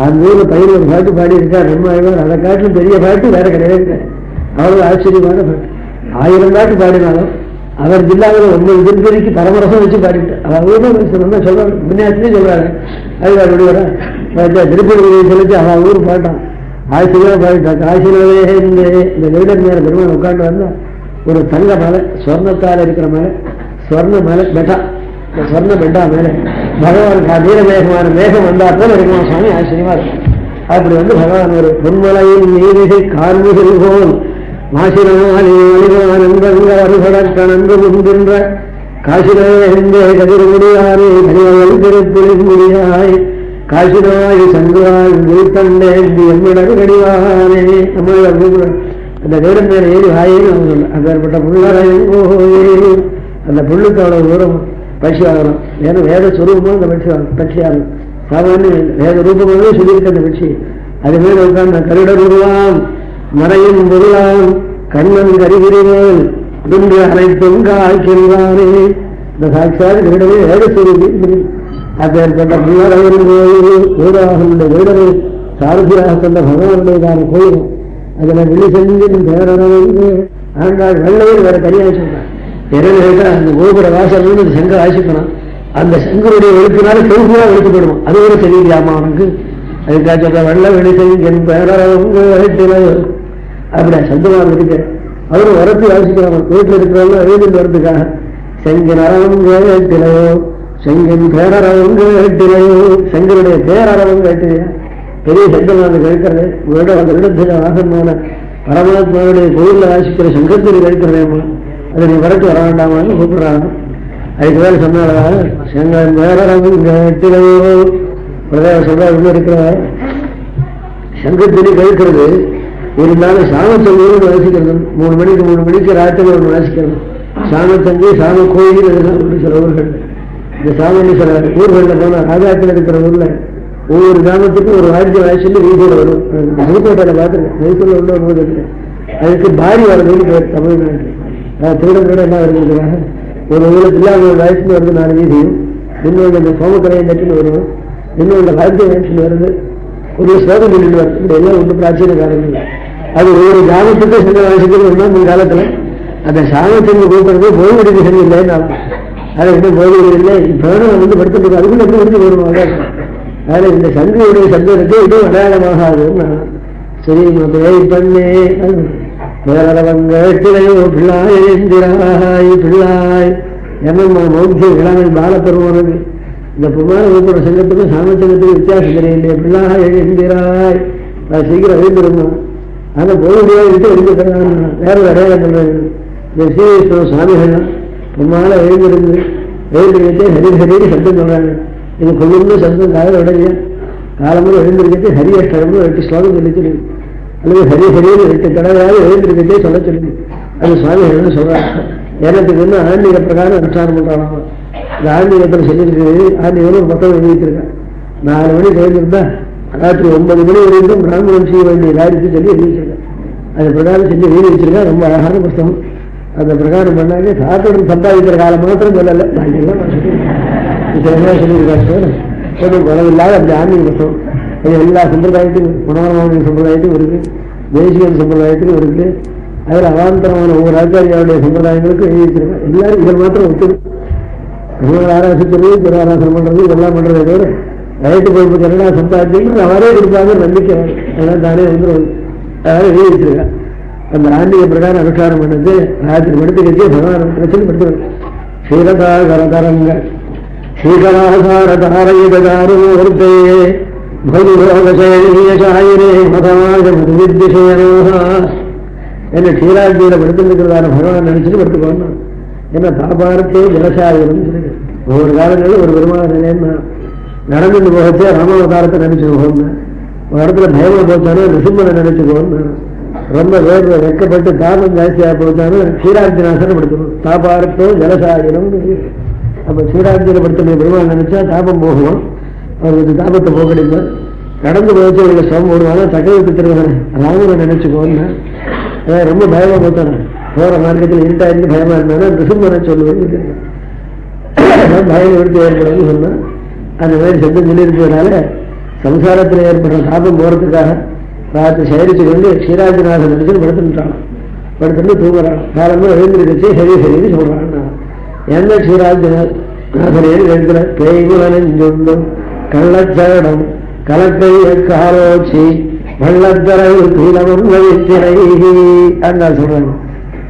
அந்த ஊர்ல 11 பாட்டு பாடி இருக்கார் நம்ம ஆய்வார். அதை காட்டிலும் பெரிய பாட்டு வேற கிடையாது. அவ்வளவு ஆச்சரியமான பாட்டு. 1000 பாட்டு பாடினாலும் அவர் ஜில்லாவில் 9 திருப்பதிக்கு பரமரசம் வச்சு பாடிவிட்டார். அவர் ஊர் சொல்றாரு, முன்னாடியே சொல்றாரு ஆய்வார் விடுவார திருப்பதி சொல்லிச்சு அவன் ஊர் பாட்டான். ஆசிரியமா பாடிட்டான். ஆசிரியவே இந்த வீடன் மேல பெருமாள் உட்காந்து வந்தா ஒரு தங்க மலை, சொர்ணத்தால் இருக்கிற மலை, சொர்ண மலை பெட்டா, இந்த சொர்ண பெட்டா மேல பகவான் நீலமேகமான மேகம் வந்தா போல இருக்குமா சுவாமி. ஆச்சரியமா இருக்கும். அப்படி வந்து பகவான் ஒரு பொன்மலையின் நீரிகை கார்மிகள் போல் மாசினமாலிகணந்து முன்கின்ற காசினே கதிர்முடியாரே கனிவயல் திருத்தொழில் முடியாய் காசினாய் சங்குவாய் வீட்டண்டேந்தி எம்மிடகு கடிவானே. நம்ம அந்த வேடன் மேல ஏறி வாயின்னு அவங்க சொல்ல. அப்பேற்பட்ட புள்ளரையும் அந்த புல்லுக்கு அவ்வளவு தூரம் பட்சி ஆகலாம். ஏன்னா வேத சுரூபமும் அந்த பட்சி ஆகலாம். சாமானிய வேத ரூபமாகவே சொல்லியிருக்க அந்த பட்சி. அது மேல உட்கார்ந்த கருடர் உருவாம் மறையும் பொருளாம் கண்ணன் கரிகிரிவேல் இன்று அனைத்தும் காய்க்கின்றானே. இந்த சாட்சாத் கருடவே வேத சுரூபி. அப்பேற்பட்ட புள்ளரையும் ஊராக வீடரை சாரதியாக கொண்ட பகவானுடையதான கோயில். அதுல வெளி செஞ்சு பேரளவு ஆண்டாள் வெள்ளையில் வேற தனியாக சொல்றான். பிறகு அந்த கோபுர வாசல் சங்க ஆசிக்கணும். அந்த சங்கருடைய எழுப்பினால செல்வா எழுத்துப்படுவோம். அது கூட தெரியலையாமா அவனுக்கு. அதுக்காக சொல்ற வெள்ள வெளி செஞ்சன் பேரளவுங்க அப்படி சந்தமாக இருக்கு. அவரும் வரத்து வாசிக்கிறாங்க. வீட்டில் இருக்கிறவங்க எழுதிட்டு வரதுக்காக செங்கன் அறவங்க கேட்டிலையோ செங்கன் பேரறவங்க கேட்டிலையோ. சங்கருடைய பேரறவங்க கேட்டிலையா பெரிய சங்கமாக கேட்கறது. உங்களோட அந்த இடத்துல வாசமான பரமாத்மாவுடைய கோயிலில் வாசிக்கிற சங்கத்தில் கேட்கிறதேம்மா. அதை நீ வரட்டு வர வேண்டாமான்னு கூப்பிடுறாங்க. அதுக்கு வேலை சொன்னால செங்கன் பேரறவங்க கேட்டிலையோ சொல்ற உள்ள இருக்கிற சங்கத்திலே கேட்கிறது. இருந்தாலும் சாமத்தங்கூர்னு வாசிக்கிறது. 3 மணிக்கு ராத்திரி ஒன்று வாசிக்கிறது. சாமத்தங்கி சாம கோயில் இதெல்லாம் சில ஊர்கள் இந்த சாமீஸ்வரர் ஊர்களில் போனா ராஜாக்கள் இருக்கிற ஊர்ல ஒவ்வொரு கிராமத்துக்கும் ஒரு வாய்ச்சல் வீதியோட வரும். புதுக்கோட்டையில பார்த்துருக்கேன், மைசூர்ல உள்ள ஒரு ஊர் இருக்கு, அதுக்கு பாரி வரதுன்னு பேர் தமிழ்நாட்டில். திருடங்களோட என்ன வருதுங்கிறாங்க, ஒரு ஊருக்கு இல்லாத ஒரு வாய்ஸ்னு வருது 4 வீதியும், இன்னொன்று இந்த சோமக்கரையை நட்டுன்னு வருவோம், இன்னொன்று ராஜ்ய வாய்ஸ்னு வருது, ஒரு ஸ்லோகம் சொல்லிட்டு வருது. இப்படி எல்லாம் ஒன்று பிராச்சீன காலங்கள். அது ஒவ்வொரு கிராமத்துக்கு சில வாசிக்கிறது ஒன்றா முன் காலத்துல அந்த சாமச்சந்திர கூப்பிடுறது போய்விடுது சரி இல்லைன்னா அதை இன்னும் போய்விடு இல்லை. இப்போ வந்து படுத்துட்டு அதுக்குள்ள எப்படி எடுத்து வருவாங்க. அதில் இந்த சங்கியுடைய சந்தோஷத்தை இதுவும் அடையாளமாகாதுன்னு நான் சரி மதுரை பண்ணே வேறவங்களையோ பிள்ளாய் எந்திராய் பிள்ளாய் என்னம்மா மௌத்திய இளமை பாலப்பருவனது. இந்த புமான உங்களோட சங்கத்துக்கும் சாமச்சங்கத்துக்கும் வித்தியாசம் தெரியலையே. பிள்ளாய் எந்திராய் அது சீக்கிரம் எழுந்திருந்தோம். அந்த போதியா விட்டு எழுந்துக்கிறான். வேற அடையாளம் பண்ணுறாங்க. இந்த ஸ்ரீவிஷ்ணு சுவாமிகள் பொம்மால எழுந்திருந்து எழுந்திருக்கே ஹரி ஹரின்னு சப்தம் சொல்றாங்க. இது கொஞ்சம் சப்தம் கால உடனே காலமுறை எழுந்திருக்கே ஹரி அஷ்டகம்னு 8 ஸ்லோகம் சொல்லிச்சு, அல்லது ஹரி ஹரின்னு 8 தடவையாவது எழுந்திருக்கே சொல்ல சொல்லி அது சுவாமிகள்னு சொல்றாங்க. ஏனத்துக்கு வந்து ஆன்மீக பிரகாரம் அனுஷ்டானம் பண்றாங்க. இந்த ஆன்மீகத்தில் சொல்லியிருக்கு. ஆன்மீகம் ஒரு பக்கம் எழுதியிருக்காங்க. 4 மணிக்கு எழுந்திருந்தா ராத்திரி 9 மணி வரைக்கும் பிராமணம் செய்ய வேண்டிய காரியத்தை சொல்லி எழுதிச்சிருக்கேன். அது பிரகாரம் செஞ்சு எழுதி வச்சிருக்கா. ரொம்ப அழகான புத்தகம். அந்த பிரகாரம் பண்ணாங்க. சாப்பிட்டு சம்பாதிக்கிற காலம் மாத்திரம் சொல்லலை, பாக்கியெல்லாம் சொல்லியிருக்காங்க. குறவில்லாத அப்படி ஆன்மீக புத்தகம். அது எல்லா சம்பிரதாயத்துக்கும் குணவரமான சம்பிரதாயத்துக்கும் இருக்கு, தேசிய சம்பிரதாயத்துக்கும் இருக்கு. அதில் அவாந்தரமான ஒவ்வொரு ஆச்சாரியாவுடைய சம்பிரதாயங்களுக்கும் எழுதி வச்சிருக்கேன். எல்லாரும் இதில் மாத்திரம் ஒத்துடும். ஆராசிக்கிறது, திருவாராசனம் பண்றது, இதெல்லாம் பண்றதை தவிர வயிற்று பொறுப்பு கரெக்டாக சம்பாதிச்சு அவரே கொடுப்பாங்க நம்பிக்கை. அதெல்லாம் தானே வந்துடும். அதாவது எழுதி வச்சிருக்கேன். அந்த ஆன்மீக பிரகாரம் அனுஷ்டானம் பண்ணது ராத்திரி படுத்து கட்சி பகவான் பிரச்சனை படுத்துவேன். ஸ்ரீரதாகரதரங்க ஸ்ரீகராசாரதாரயுதாரூர்த்தே பகுரோகசேஷாயிரே மதமாக மதுவித்யசேனோகா. என்ன க்ஷீராஜியில படுத்துருக்கிறதான பகவான் நினைச்சிட்டு படுத்துக்கோங்க. என்ன தாபாரத்தே ஜலசாயிரம் சொல்லிடு. ஒவ்வொரு காலங்களில் ஒரு பெருமான நிலையன்னா நடந்து போகச்சே ராமாவதாரத்தை நினைச்சு போகணும். ஒரு இடத்துல பயமா போச்சானோ நிருசிம்மனை நினைச்சுக்கோன்னு. ரொம்ப வேர்வை வெக்கப்பட்டு தாபம் ஜாஸ்தியாக போச்சானோ க்ஷீராஜினாசனம் படுத்தணும். தாபாரத்தோ ஜலசாயிரம். அப்ப க்ஷீராஜியில படுத்த பெருமாள் நினைச்சா தாபம் போகுவோம். அவருக்கு தாபத்தை போக்கடிப்பார். கடந்து போச்சு அவருக்கு சமம் போடுவாங்க. தகவலுக்கு திருவாங்க ராமனை நினைச்சுக்கோன்னு. ரொம்ப பயமா போத்தானே போற மார்க்கத்தில் இருட்டா இருந்து பயமா இருந்தாலும் நிருசிம்மனை சொல்லுவது பயம் எடுத்து ஏற்படுன்னு சொன்னா அந்த மாதிரி சப்தம் சொல்லியிருப்பதனால சம்சாரத்தில் ஏற்படுற தாபம் போறதுக்காக ராத்திரி சேரிச்சு கொண்டு க்ஷீராஜிநாதன் நினைச்சு படுத்துட்டான். படுத்துட்டு தூங்குறான். காலமும் எழுந்திருக்கச்சு சரி சரின்னு சொல்றான். என்ன க்ஷீராஜிநாதன் எழுதுல பேய்குலனெஞ்சுண்டும் கள்ளச்சரணம் கலக்கை காலோச்சி வள்ளத்தரை கீழமும் வழித்திரை அண்ணால் சொல்றாங்க.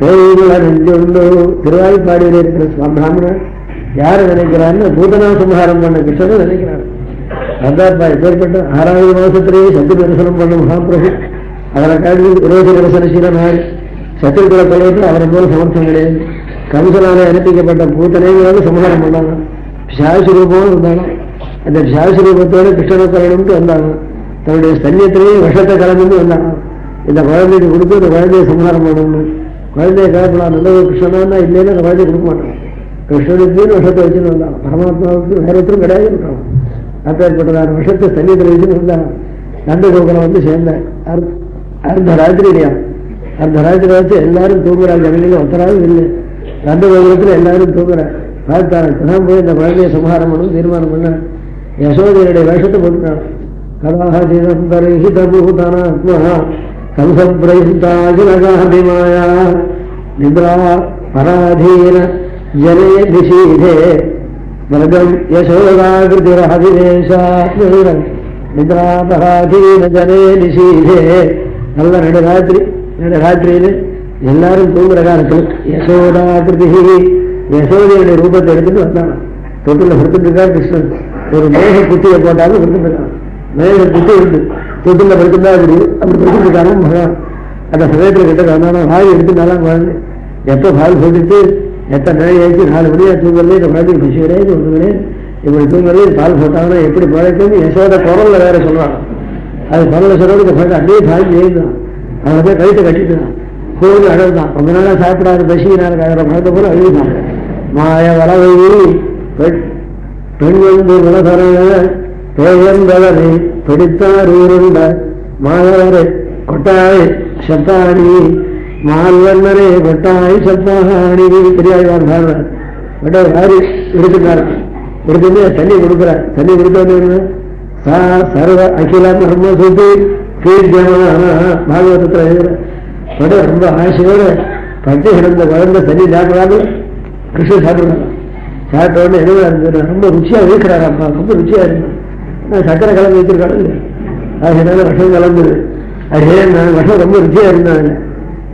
பேய்குலனெஞ்சுண்டு திருவாய்ப்பாடியில் இருக்கிற பிராமணன் யாரு நினைக்கிறான்னு பூதனா சம்ஹாரம் பண்ண கிருஷ்ணன் நினைக்கிறான். அதான் எப்பேற்பட்ட 6வது மாசத்திலேயே சத்து தரிசனம் பண்ண மகாபிரபு. அவரை காட்டி விரோத தரிசனசீல நாள் சத்துருக்குள்ள தொலைவில் அவரை போல சமர்த்தம் கிடையாது. கம்சனால அனுப்பிக்கப்பட்ட பூத்தனைகளாவது சம்ஹாரம் பண்ணாங்க. சாசுரூபமும் இருந்தாங்க. அந்த சாசுரூபத்தோடு கிருஷ்ணனை கலந்துட்டு வந்தாங்க. தன்னுடைய ஸ்தன்யத்திலேயே விஷத்தை கலந்துட்டு வந்தாங்க. இந்த குழந்தைக்கு கொடுத்து இந்த குழந்தைய சம்ஹாரம் பண்ணணும். குழந்தைய கலப்பலாம். நல்ல ஒரு கிருஷ்ணனா இல்லைன்னு அந்த குழந்தைய கொடுக்க மாட்டாங்க. கிருஷ்ணனுக்கு விஷத்தை வச்சுன்னு வந்தாங்க. பரமாத்மாவுக்கு வேற ஒருத்தரும் கிடையாது இருக்காங்க. அப்பேற்பட்டதான விஷத்தை சன்னியத்தில் வச்சுன்னு இருந்தாங்க. நந்த கோகுலம் வந்து சேர்ந்தேன். அர்த்த ராத்திரி இல்லையா, அர்த்த ராத்திரி வச்சு எல்லாரும் தூங்குறாங்க. ஜனங்களும் ஒத்தராவும் இல்லை. நந்த கோகுலத்தில் எல்லாரும் தூங்குறாங்க. பார்த்தாங்க. இப்பதான் போய் இந்த குழந்தைய சம்ஹாரம் பண்ணணும் தீர்மானம் பண்ண யசோதையுடைய வேஷத்தை போட்டுட்டாங்க. கதாஹிதபூதனாத்மா கம்சப்ரயுக்தாஜினகாபிமாயா நித்ரா பராதீன ஜனே நிஷீதே வர்க்கம் யசோதாகிருதிரஹவிதேசாத்மீரம் நித்ராபராதீன ஜனே நிஷீதே. நல்ல நடுராத்திரியில எல்லாரும் தூங்குற காலத்தில் யசோதாகிருதி யசோதையுடைய ரூபத்தை எடுத்துட்டு வந்தாங்க. தொட்டில் படுத்துட்டு இருக்கா கிருஷ்ணன். ஒரு மேக குட்டியை போட்டாலும் படுத்துட்டு இருக்காங்க. மேக குட்டி இருக்கு தொட்டில படுத்துட்டா அப்படி படுத்துட்டு இருக்காங்க பகவான். அந்த சமயத்தில் கிட்ட வந்தானா வாய் எடுத்து நல்லா குழந்தை எப்போ பால் போட்டுட்டு எத்தனை நாள் ஆயிடுச்சு 4 மணியா தூங்கலே. இந்த குழந்தைக்கு பசி கிடையாது ஒன்று கிடையாது. இப்படி தூங்கலே பால் போட்டாங்கன்னா எப்படி பழக்கம்னு யசோத குரல்ல வேற சொல்றாங்க. அது குரல்ல சொல்றது இந்த குழந்தை அப்படியே சாய் செய்யுதான். அவனை போய் கழுத்தை கட்டிட்டுதான் கோவில் அழகுதான். ரொம்ப நாளாக சாப்பிடாத பசியினால குழந்தை போல அழுகுதான். மாய வளவை பெண் வந்து உலகர பேயந்தவரை பிடித்தார் உருண்ட மாதவரை கொட்டாய் சப்பாணி மால்வண்ணரே கொட்டாய் சப்பாணி பெரியாழ்வார் பாடுறார். யாரு எடுத்துட்டார், எடுத்துட்டு தண்ணி கொடுக்குறார். தண்ணி கொடுத்த சா சர்வ அகில பிரம்ம சுத்தி கீர்த்தியமான பாகவதத்தில் எழுதுற ரொம்ப ஆசையோட பட்டு கிடந்த குழந்தை தண்ணி சாப்பிடாது கிருஷ்ணன் சாப்பிடுறாங்க. சாப்பிட்ட உடனே எழுதுறாரு, ரொம்ப ருச்சியா இருக்கிறாரு அப்பா, ரொம்ப ருச்சியா இருந்தான். சக்கரை கலந்து வச்சிருக்காங்க, அதனால விஷம் கலந்துது. அதே நான் விஷம் ரொம்ப ருச்சியா இருந்தாங்க.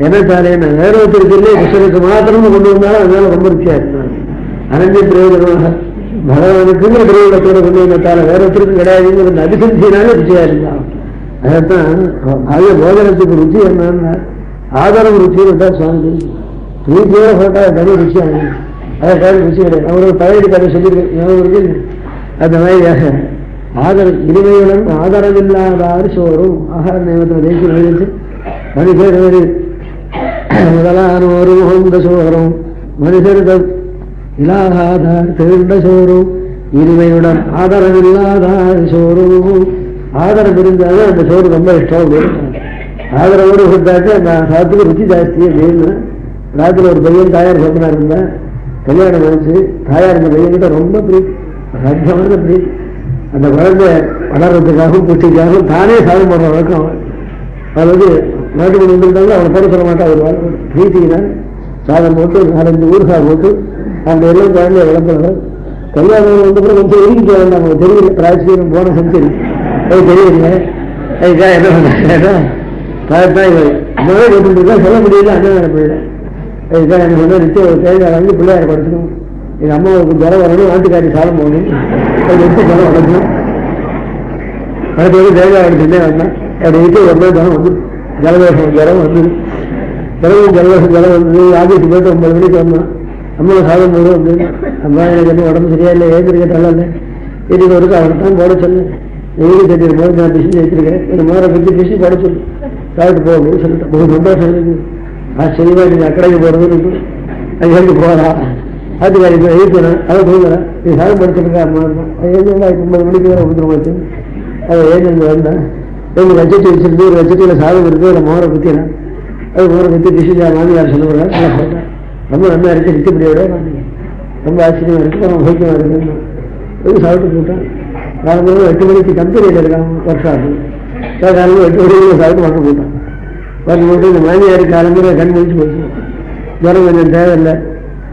என்ன சாரே நான் வேற ஒருத்தருக்கு இல்லையே கிருஷ்ணனுக்கு மாத்திரமும் கொண்டு வந்தாலும் அதனால ரொம்ப ருச்சியா இருந்தாங்க. அனந்த பிரயோஜனமாக பகவானுக்குங்கிற பிரயோகத்தோட கொண்டு வந்தால வேற ஒருத்தருக்கும் கிடையாதுங்கிற அபிசந்தினால ருச்சியா இருந்தான். அதைத்தான் அது போதனத்துக்கு ருச்சி என்னன்னா ஆதாரம் ருச்சின்னு விட்டா சுவாமி பிரீத்தியோட போட்டா தனி ருச்சியாக அதை கால ருச்சி கிடையாது. அவரோட பழைய கதை சொல்லியிருக்கு. அந்த மாதிரியாக ஆதரம் இனிமையுடன் ஆதாரம் இல்லாதாறு சோறும் ஆகார நேமத்தில் தேசி எழுதிச்சு மனுஷர் முதலான ஒரு முகந்த சோறும் மனுஷர் இலாகாதார் திருண்ட சோறும் இனிமையுடன் ஆதாரம் இல்லாதாறு சோறும். ஆதரவு இருந்தாலும் அந்த சோறு ரொம்ப இஷ்டம். ஆதரவோடு கொடுத்தாக்க அந்த சாத்துக்கு ருச்சி ஜாஸ்தி அப்படின்னு. ராத்திரி ஒரு பையன் தாயார் சொந்தனா இருந்தேன், கல்யாணம் ஆச்சு. தாயார் இந்த பையன்கிட்ட ரொம்ப பிரீத்தி, சத்தமான பிரீத்தி. அந்த குழந்தை வளர்றதுக்காகவும் புஷ்டிக்காகவும் தானே சாதம் போடுற வழக்கம். அதாவது நாட்டுக்கு வந்துட்டாலும் அவனை போட சொல்ல மாட்டான். ஒரு பிரீத்தினால் சாதம் போட்டு 4-5 ஊர்கா போட்டு அந்த எல்லாம் குழந்தைய வளர்ப்புறவர். கல்யாணம் வந்து கூட கொஞ்சம் எரிக்கிட்டு வேண்டாம், அவங்க தெரியல பிராய்ச்சியம் போன செஞ்சு அது தெரியல. அதுக்காக என்ன பண்ணா மழை போட்டுருக்கா சொல்ல முடியல. அண்ணன் பிள்ளை அதுக்காக என்ன சொன்னா நிச்சயம் ஒரு தேங்காய் வாங்கி பிள்ளையார படுத்தணும். எங்கள் அம்மாவுக்கு ஜலம் வரணும், நாட்டுக்காரி சாதம் போகணும், அது எடுத்து ஜலம் வளர்க்கணும். அடுத்து தேங்காய் எடுத்துட்டே வந்தேன். அப்படி விட்டு ஒரு நாள் ஜலம் வந்து ஜலதோஷம் ஜலம் வந்து ஜலதோஷம் ஜலம் வந்து ஆபீஸ் போயிட்டு 9 மணிக்கு வந்தோம். அம்மா சாதம் போதும் அப்படின்னு. அம்மா எனக்கு என்ன உடம்பு சரியா இல்லை, ஏற்கனவே இல்லை, இன்னைக்கு ஒருக்கு அவருக்கு தான் போட சொன்னேன். வெயில் தண்ணீர் போது நான் டிஷன் வச்சிருக்கேன், ஒரு மோரை பற்றி டிஷன் போட சொல்லு, சாப்பிட்டு போக அப்படின்னு சொல்லிட்டு ஒரு சந்தோஷம் இருக்கு. ஆச்சரியமா நீங்க அக்கடைக்கு போறதுன்னு அது வந்து போகலாம். ஆட்டுக்காரி எழுத்துறேன், அதை தூங்குறேன், நீ சாதம் படுத்துருக்கா அம்மா இருக்கும். அது எழுந்து 9 மணிக்கு வேற உதிரமாச்சு. அதை எழுந்து வந்தேன். ரெண்டு லட்சத்தி வச்சிருந்து ஒரு லட்சத்தில் சாதம் இருக்கு, ஒரு மோரை குத்தினேன். அது மோரை குத்தி டிஷன் மாமியார் சொல்லுவாங்க, நல்லா சொல்றேன். ரொம்ப நல்லா இருக்கு, நிச்சயப்படியோட ரொம்ப ஆச்சரியமா இருக்கு, ரொம்ப சௌக்கியமா இருக்குன்னு சாப்பிட்டு போட்டேன். காலம்பரம் 8 மணிக்கு கம்பெனியில் இருக்காங்க ஒர்க் ஷாப்பு. காலம்பரம் 8 மணிக்கு சாப்பிட்டு வாங்க போட்டேன். வாங்க போட்டு இந்த மாமியார் காலம்பரம் கண் முடிச்சு போச்சு. ஜுரம் கொஞ்சம் தேவையில்லை,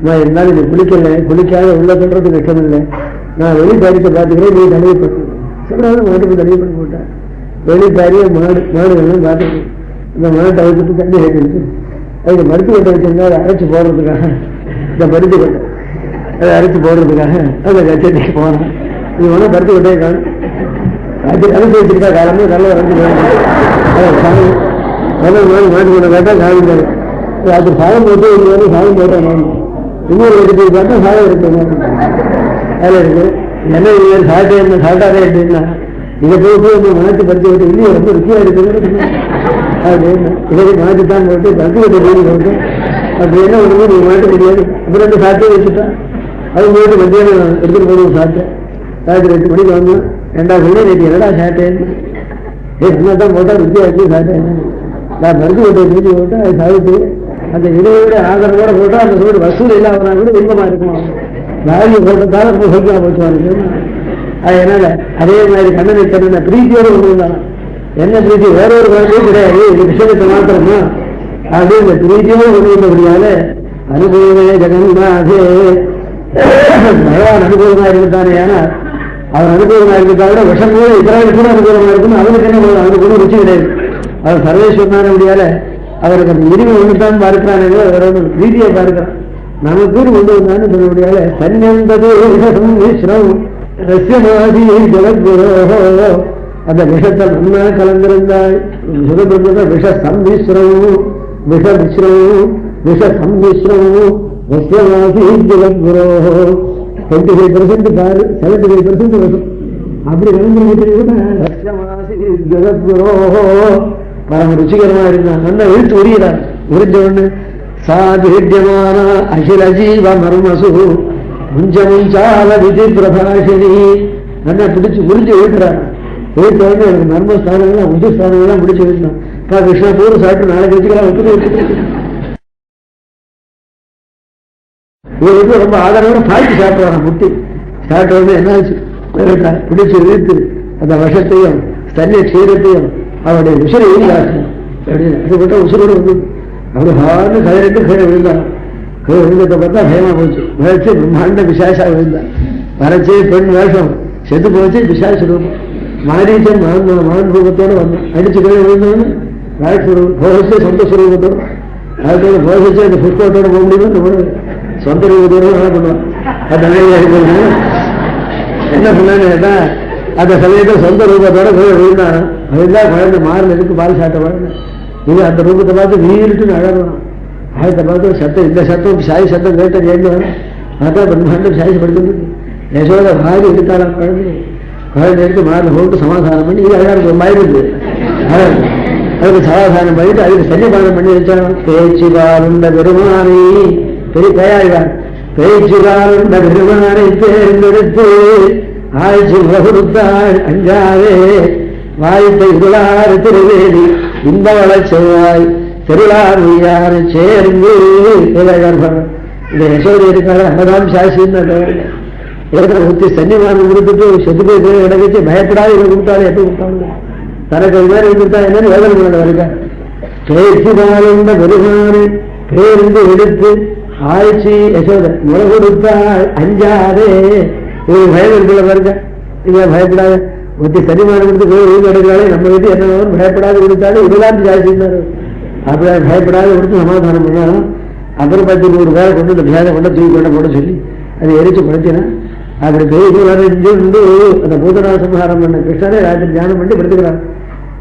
நான் இருந்தாலும் இது குளிக்காத உள்ள சொல்றதுக்கு இஷ்டம் இல்லை, நான் வெளிக்காரியத்தை பார்த்துக்கிறேன், நீ தடவை பண்ணு சொல்றாங்க. மாட்டுக்கு தடவை பண்ணி போட்டேன். வெளிக்காரிய மாடுகள்லாம் பார்த்துருக்கு. இந்த மாட்டை வச்சுட்டு தண்ணி வைக்கிறது, அதுக்கு மருத்துவ கொட்டை வச்சிருந்தா அதை அரைச்சி போடுறதுக்காக, இந்த மருத்துவ கொட்டை அதை அரைச்சி போடுறதுக்காக அந்த கச்சேரிக்கு போனேன். இது ஒன்றும் பருத்தி கொட்டையே காணும். அது அரைச்சி வச்சிருக்கா காலமே நல்லா அரைச்சி போகணும். மாட்டு கொண்டை கேட்டால் சாதம் போடும். அது சாதம் போட்டு இது வந்து சாதம் போட்டேன். நான் இன்னொரு எடுத்து பார்த்தா சாதம் இருக்கு, அதில் இருக்கு. என்ன இது சாப்பிட்டே சாப்பிட்டாரே அப்படின்னா இதை போட்டு மாற்றி பருத்தி கொட்டை இல்லையே ரொம்ப ருச்சியாக இருக்குது அப்படின்னு இதை மாற்றித்தான் போட்டு பருத்தி கொட்டை வீடு போட்டு அப்படி என்ன ஒன்றுமே நீங்க மாட்ட முடியாது. அப்புறம் வந்து சாப்பிட்டே வச்சுட்டேன். அது போட்டு மத்தியானம் எடுத்துட்டு போகணும் சாப்பிட்டேன். ராத்திரி 8 மணிக்கு வந்தோம். 2வது சொல்லி நேற்று என்னடா சாப்பிட்டேன்னு என்ன தான் போட்டால் ருச்சியாக வச்சு சாப்பிட்டேன். நான் மருந்து கொட்டை வீட்டு போட்டால் அது சாப்பிட்டு அந்த இடையோட ஆதரவோட போட்டால் அந்த ரோடு வசூல் இல்லாமனா கூட இன்பமா இருக்கும். வாங்கி போட்டதால ரொம்ப சௌக்கியமாக போச்சுவாங்க. அதனால அதே மாதிரி கண்ணனை தன்ன பிரீத்தியோடு கொண்டு வந்தாங்க. என்ன பிரீத்தி வேற ஒரு குழந்தையும் கிடையாது, இது விஷயத்தை மாத்திரமா அப்படின்னு இந்த பிரீத்தியோடு கொண்டு வந்தபடியால அனுபவமே ஜெகநாதே பகவான் அனுபவமா இருக்குத்தானே. ஏன்னா அவர் அனுபவமா இருக்கா விட விஷம் கூட இத்தனை கூட அனுபவமா இருக்குன்னு அவனுக்கு என்ன அவனுக்கு கூட ருச்சி கிடையாது. அவர் சர்வேஸ்வரனான முடியால அவருக்கு அந்த இனிமை ஒன்றுதான் பார்க்கிறானே, வேற ஒன்று பிரீதியை பார்க்கிறான். நமக்கு கொண்டு வந்தான்னு சொல்ல முடியாத சன்னந்தது விஷம் ரஷ்யமாதி ஜெகத்குரோ அந்த விஷத்தை நன்னா கலந்திருந்தாய். சுகபிரம்ம விஷ சம்மிஸ்ரமும் விஷ மிஸ்ரமும் விஷ சம்மிஸ்ரமும் ரஷ்யமாதி ஜெகத்குரோ 25% பாரு, 75% விஷம் அப்படி கலந்து ரஷ்யமாதி ஜெகத்குரோ பரம ருச்சிகரமா இருந்தான். நல்லா இழுத்து உரியிறான். உரிஞ்ச ஒண்ணு சாதிஹியமான அகில ஜீவ மர்மசு முஞ்சமுஞ்சால விதி பிரபாஷினி நல்லா பிடிச்சு முடிஞ்சு எழுதுறாரு. எழுத்த உடனே எனக்கு மர்மஸ்தானங்கள்லாம் உஜஸ்தானங்கள்லாம் முடிச்சு எழுதினான். கிருஷ்ணா பூர்வ சாப்பிட்டு நாளைக்கு வச்சுக்கலாம் இவருக்கு ரொம்ப ஆதரவோட பாய்ச்சி சாப்பிடுறாங்க. முட்டி சாப்பிட்ட உடனே என்னாச்சு பிடிச்சு இழுத்து அந்த விஷத்தையும் தண்ணிய க்ஷீரத்தையும் அவருடைய உசுரையும் காசு அப்படின்னு அதுபட்ட உசுரோடு வந்து அப்படி ஹார்னு கயிறுட்டு கீழே விழுந்தான். கீழே விழுந்ததை பார்த்தா பயமா போச்சு. வரைச்சு பிரம்மாண்ட விசாசா விழுந்தான். வரைச்சி பெண் வேஷம் செத்து போச்சு. விசாச ரூபம் மாரீச்சன் மான் ரூபத்தோடு வந்தான். அடிச்சு கீழே விழுந்தோன்னு போகச்சு சொந்த சுரூபத்தோடு அதுக்கு போகச்சு அந்த புஷ்பத்தோட போக முடியுமோ நம்ம சொந்த ரூபத்தோடு என்ன பண்ணுவான். என்ன பண்ணான்னு கேட்டா அந்த சமயத்தை சொந்த ரூபத்தோட கீழே விழுந்தானா. அதுதான் குழந்தை மாறில் இருக்கு பால் சாட்ட குழந்தை. இது அந்த ரூபத்தை பார்த்து வீட்டுன்னு அழகணும். ஆயத்தை பார்த்து சத்தம் இந்த சத்தம் சாய் சத்தம் கேட்ட கேட்டு வரும். அதான் பிரம்மாண்டம் சாய்ப்படுத்துறது. யசோட வாரி எடுத்தாலும் குழந்தை எடுத்து மாறில் போட்டு சமாதானம் பண்ணி இது அழகாக மாறிடுது. அதுக்கு சமாதானம் பண்ணிட்டு அதுக்கு சன்னிபானம் பண்ணி வச்சான். பேச்சுகாருண்ட பெருமானை பெரிய தயாரிவார். பேச்சுகாருண்ட பெருமானை தேர்ந்தெடுத்து ஆய்ச்சி கொடுத்தாள் அஞ்சாவே வாய்த்த இருளாறு திருவேதி இன்பவள செவ்வாய் திருளார் உய்யாறு சேர்ந்து இந்த யசோதி இருக்காங்க. அங்கதான் சாட்சின்னு ஏற்கனவே ஊற்றி சன்னிமானம் கொடுத்துட்டு செத்து போய் இடம் வச்சு பயப்படாது இதை கொடுத்தாலும் எப்போ கொடுத்தாங்க தனக்கு இது மாதிரி கொடுத்தா என்னன்னு வேதனை பண்ண வருங்க. பேச்சுகாருண்ட பெருமானை பேருந்து எடுத்து ஆய்ச்சி யசோத முளை கொடுத்தாள் அஞ்சாதே ஒரு பயம் இருக்குள்ள பாருங்க. இங்க பயப்படாத ஒத்தி சனிமானம் கொடுத்து வீடு எடுக்கிறாலே நம்ம வீட்டு என்ன பயப்படாது கொடுத்தாலும் இதுதான் ஜாஸ்தின்னாரு. அப்படி பயப்படாத கொடுத்து சமாதானம் பண்ணாலும் அப்புறம் 10 100 பேரை கொண்டு இந்த பேரை கொண்டு தூக்கி கொண்ட போட சொல்லி அதை எரிச்சு படுத்தினா அப்படி பேசி வரைஞ்சு அந்த பூதனா சம்ஹாரம் பண்ண கிருஷ்ணரே ராத்திரி தியானம் பண்ணி படுத்துக்கிறார்.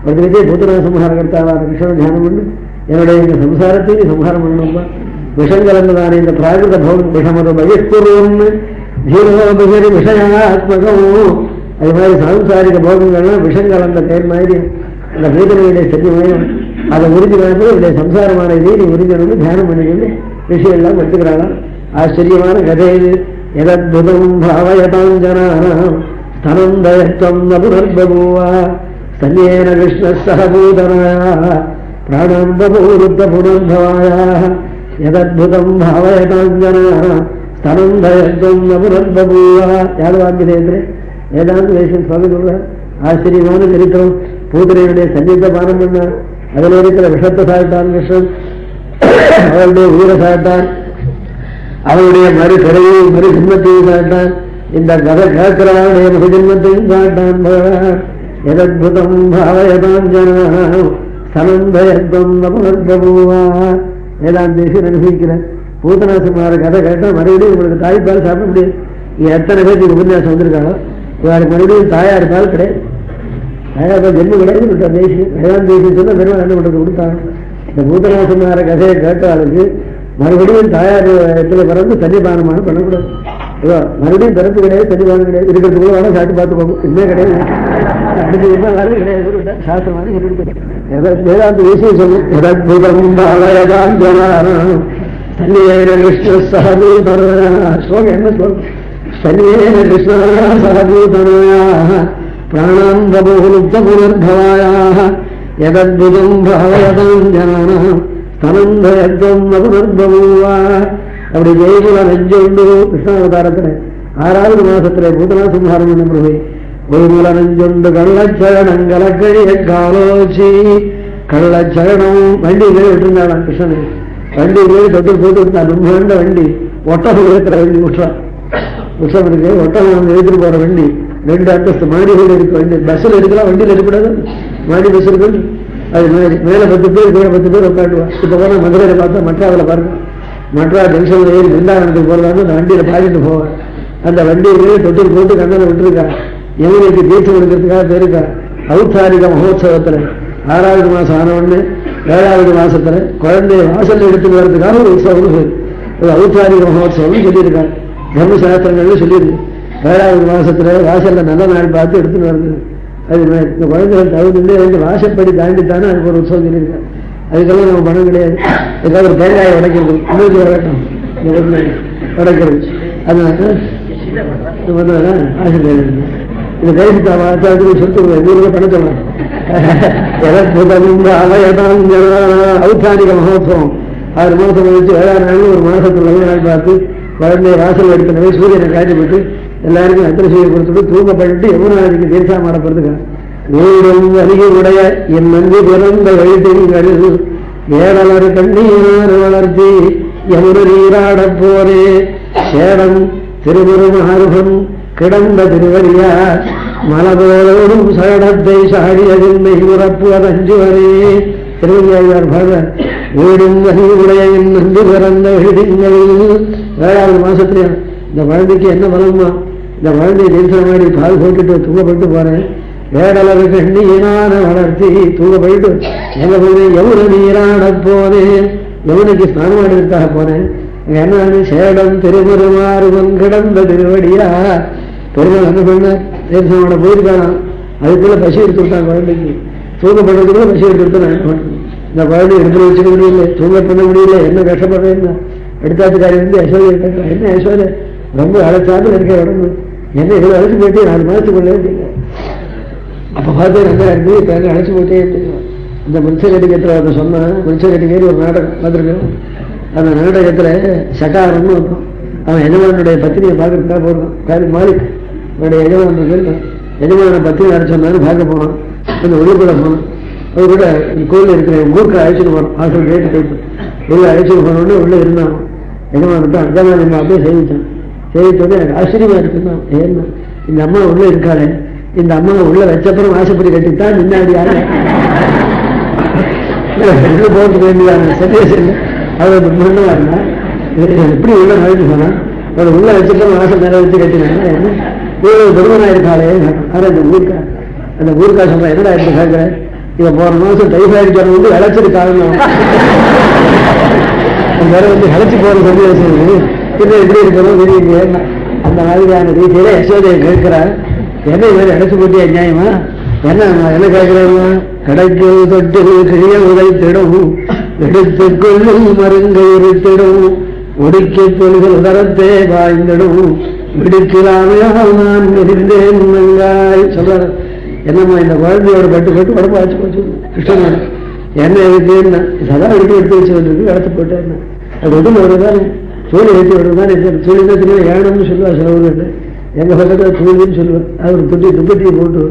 படுத்துக்கிட்டே பூதனா சம்ஹாரம் கர்த்தாவான கிருஷ்ணன் தியானம் பண்ணி என்னுடைய இந்த சம்சாரத்தையும் சம்ஹாரம் பண்ணணும்பா. விஷம் கலந்ததான இந்த பிராகிருத பௌன் விஷமத பயஸ்குருன்னு ஜீரோபகரி விஷயாத்மகம். அது மாதிரி சாம்சாரிக போகங்கள்லாம் விஷம் கலந்த தேர் மாதிரி அந்த பூதனையுடைய சத்தியமயம் அதை உறிஞ்சினாலும் இவருடைய சம்சாரமான இதை உறிஞ்சணும்னு தியானம் பண்ணிக்கிட்டு விஷயம் எல்லாம் எடுத்துக்கிறாளாம். ஆச்சரியமான கதை இது. எதத்புதம் பாவயதாஞ்சனானாம் ஸ்தனந்தயத்வம் நபுனர்பபூவா சன்யேன கிருஷ்ண சகபூதனாயா பிராணம் பபூருத்த புனர்பவாயா எதத்புதம் பாவயதாஞ்சனானாம் ஸ்தனந்தயத்வம் நபுனர்பபூவா. யார் வாங்கினேன் வேதாந்த தேசம் சுவாமி சொல்றார். ஆச்சரியமான சரித்திரம். பூதனையுடைய சஞ்சீத பானம் பண்ணார். அதில் இருக்கிற விஷத்தை சாப்பிட்டான் கிருஷ்ணன். அவளுடைய உயிரை சாப்பிட்டான். அவளுடைய மறு பிறவையும் மறு ஜென்மத்தையும் சாப்பிட்டான். இந்த கதை கேட்கிறவனுடைய மறு ஜென்மத்தையும் சாப்பிட்டான் பகவான். எதத்புதம் பாவயதான் ஜனம் சனந்தயத்வம் நபுனர்பபூவா. வேதாந்த தேசம் அனுபவிக்கிறேன். பூதனாசமார கதை கேட்டால் மறுபடியும் உங்களுக்கு தாய்ப்பால் சாப்பிட முடியாது. எத்தனை பேருக்கு உபன்யாசம் வந்திருக்காங்களோ இவருக்கு மறுபடியும் தாயார் பால் கிடையாது. தாயார் பால் ஜென்மம் கிடையாது விட்டார் தேசியம். வேதாந்த தேசியம் சொன்ன பெருமாள் என்ன பண்ணுறது கொடுத்தாங்க. இந்த பூதனாசமார கதையை கேட்டாளுக்கு மறுபடியும் தாயார் இடத்துல பிறந்து சன்னிபானமான பண்ணக்கூடாது. மறுபடியும் பிறப்பு கிடையாது, சன்னிபானம் கிடையாது. இருக்கிறதுக்குள்ள வேணா சாப்பிட்டு பார்த்து போகும். இன்னுமே கிடையாது. அடுத்து என்ன வேலை கிடையாது. சாஸ்திரமான சொல்லிட்டு வேதாந்த தேசியம் சொல்லும். எதத்புதம் பாவயதான் ஜனானாம் சன்னியேன கிருஷ்ண சகபூதனாயா. ஸ்லோகம் என்ன ஸ்லோகம்? சன்னியேன கிருஷ்ண சகபூதனாயா பிராணாம் பபூலுப்த புனர்பவாயா எதத்புதம் பாவயதான் ஜனானாம் ஸ்தனந்தயத்வம் நபுனர்பபூவா. அப்படி ஜெயகுல நெஞ்சொண்டு கிருஷ்ணாவதாரத்துல 6வது மாசத்துல பூதனா சம்ஹாரம் பண்ண பிரபு ஒருமுல நெஞ்சொண்டு கள்ளச்சரணம் கலக்கழிய காலோச்சி. கள்ளச்சரணம் வண்டியிலே விட்டுருந்தாளாம் கிருஷ்ணனை. வண்டியிலே தொட்டு போட்டு விட்டான். ரொம்ப வண்டி ஒட்டகம் இருக்கிற வண்டி விட்டுறான். விஷம் இருக்கு. ஒட்டகம் எடுத்துட்டு போற வண்டி 2 அந்தஸ்து மாடிகள் இருக்கு. வண்டி பஸ்ஸில் எடுக்கலாம், வண்டியில் இருக்கக்கூடாது. மாடி பஸ் இருக்கு. அது மாதிரி மேல 10 பேர் கீழே 10 பேர் உட்காந்துவான். இப்ப போனா மதுரையில பார்த்தா மற்றாவில் பாருங்க. மற்றா ஜங்ஷன்ல ஏறி பிருந்தாவனத்துக்கு போறதான்னு அந்த வண்டியில பாடிட்டு போவான். அந்த வண்டியிலே தொட்டில் போட்டு கண்ணனை விட்டுருக்கான். யமுனைக்கு தீர்த்து கொடுக்கறதுக்காக போயிருக்கா. ஔத்தாரிக மகோத்சவத்துல 6வது மாசம் ஆன உடனே 7வது மாசத்துல குழந்தைய வாசல்ல எடுத்துட்டு வர்றதுக்காக ஒரு உற்சவம் ஔத்தாரிக மகோத்சவம்னு சொல்லியிருக்காங்க. தர்மசாஸ்திரங்கள்னு சொல்லியிருக்கு. 7வது மாசத்துல வாசல்ல நல்ல நாள் பார்த்து எடுத்துட்டு வருது. அது இந்த குழந்தைகள் தகுதியிலே வாசப்படி தாண்டித்தானே அதுக்கு ஒரு உற்சவம் சொல்லியிருக்காங்க. அதுக்கெல்லாம் நம்ம பணம் கிடையாது. ஏதாவது ஒரு தேங்காயை உடைக்கிறது, இன்னொரு வழக்கம் உடைக்கிறது. அதனால ஆசிரியர் இந்த கைது சொத்து பண்ண சொல்லலாம். ஔத்தானிக மகோத்சவம் 6 மாதம் கழிச்சு 7ஆம் நாள் ஒரு மாசத்துல நாள் பார்த்து குழந்தைய வாசல் எடுத்தனவே சூரியனை காய்ச்சிப்பட்டு எல்லாருக்கும் அத்திரை செய்ய கொடுத்துட்டு தூங்க பண்ணிட்டு யமுனாதிக்கு தீர்த்தா மாடப்படுதுங்க. வீடும் அருகே உடைய என் நன்றி பிறந்த வழித்தெங்கள் ஏழலர் கண்ணீர் வளர்த்தி யமுன நீராட போரே சேடம் திருமுருமாறுபம் கிடந்த திருவரியா மலபோலோடும் சகடத்தை சாடியதில்லை உறப்புவதஞ்சு வரே. திருவள்ளியார் பாக வீடும் அறிவுடைய என் நன்றி பிறந்த எழுதிங்கள். 7ஆவது மாசத்துல இந்த குழந்தைக்கு என்ன பலமா, இந்த குழந்தைய தீர்த்தமாடி பால் போட்டுட்டு தூங்கப்பட்டு போறேன். வேடலர் கண்ணீரான வளர்த்தி தூங்க போயிட்டு எங்க போனேன், யமுன நீராட போனேன், யமுனைக்கு ஸ்நானம் ஆடுறதுக்காக போனேன். என்ன சேடம் திருமருமாறுவன் கிடந்த திருவடியா. பெருமாள் என்ன பண்ண தீர்த்தமாட போயிருக்கானா, அதுக்குள்ள பசி எடுத்து விட்டான் குழந்தைக்கு. தூங்க பண்ணுறதுக்குள்ள பசி எடுத்து விட்டு இந்த குழந்தை எடுத்து வச்சுக்க முடியல, தூங்க பண்ண முடியல, என்ன கஷ்டப்படுறேன்னா எடுத்தாத்துக்காரி வந்து யசோதை கேட்கலாம். என்ன யசோதை ரொம்ப அழைச்சாலும் இருக்க உடம்பு என்ன இவ்வளோ அழைச்சி போயிட்டு 4 மாதத்துக்குள்ளே இருக்கீங்க. அப்போ பார்த்து நல்லா இருக்கு, இப்போ எங்கே அழைச்சி போயிட்டே இருக்கீங்க. இந்த முன்சகட்டிகத்தில் அதை சொன்னான். முன்சகட்டிகேரி ஒரு நாடகம் பார்த்துருக்கோம். அந்த நாடகத்தில் சகாரம்னு இருக்கும். அவன் எஜமானுடைய பத்திரியை பார்க்கறதுக்காக போடுறான். காரி மாலிக் அவனுடைய எஜமான பத்திரிகை அரை சொன்னான்னு பார்க்க போனான். அந்த உள்ளுக்குள்ள போனான். அவர் கூட கோயில் இருக்கிற ஊருக்கு அழைச்சிட்டு போனோம். ஹாஸ்டல் ரேட்டு டைப்பு உள்ள அழைச்சிட்டு போனோடனே உள்ளே இருந்தான். எஜமானத்தை அங்கமா நம்ம அப்படியே செய்விச்சான். செய்வித்தோடனே எனக்கு ஆச்சரியமா இருக்குன்னா, ஏன்னா இந்த அம்மா உள்ள இருக்காளே, இந்த அம்மா உள்ள வச்சப்பறம் ஆசைப்படி கட்டித்தான் முன்னாடி போட்டு வேண்டியதான சந்தேசம் அவர் பிரம்மண்டமா இருந்தா எப்படி உள்ள நுழைஞ்சு போனா, அவரை உள்ள வச்சப்பறம் ஆசை மேல வச்சு கட்டினாங்க. இவ்வளவு பெருமனா இருக்காளே. ஆனால் இந்த ஊருக்கா அந்த ஊருக்கா சொல்றேன், என்னடா இப்படி கேட்கிறேன், இவன் போன மாசம் டைஃபாய்டு ஜுரம் வந்து இழைச்சது காரணம் வேற வந்து இழைச்சி போற சந்தேசம் இன்னும் எப்படி இருக்கிறோம் தெரியுங்க. அந்த மாதிரியான ரீதியில யசோதையை கேட்கிறார். என்ன இவர் இழைச்சி போட்டியா நியாயமா, என்ன கேட்கிறாங்க, கடைக்கு தொட்டு கிழிய உதைத்திடும் எடுத்துக்கொள்ளும் மருங்கை இருத்திடும் ஒடுக்கி தொழில்கள் உதரத்தே வாய்ந்திடும் விடுக்கலாமையால் நான் நெறிந்தேன் நங்காய் சொல்றாரு. என்னம்மா இந்த குழந்தையோட பட்டு பட்டு உடம்பு ஆச்சு போச்சு கிருஷ்ணன் என்ன இருக்குன்னா சதா எடுத்து வச்சு வந்துருக்கு இடத்து போட்டேன். அது உடம்பு வருதானே சூழல் ஏற்றி வருதுதானே, சூழல் தெரியும் ஏனம்னு சொல்லுவா சிலவர்கள். எங்க பக்கத்தில் சூழல்னு சொல்லுவேன். அது ஒரு துப்பட்டியை போட்டு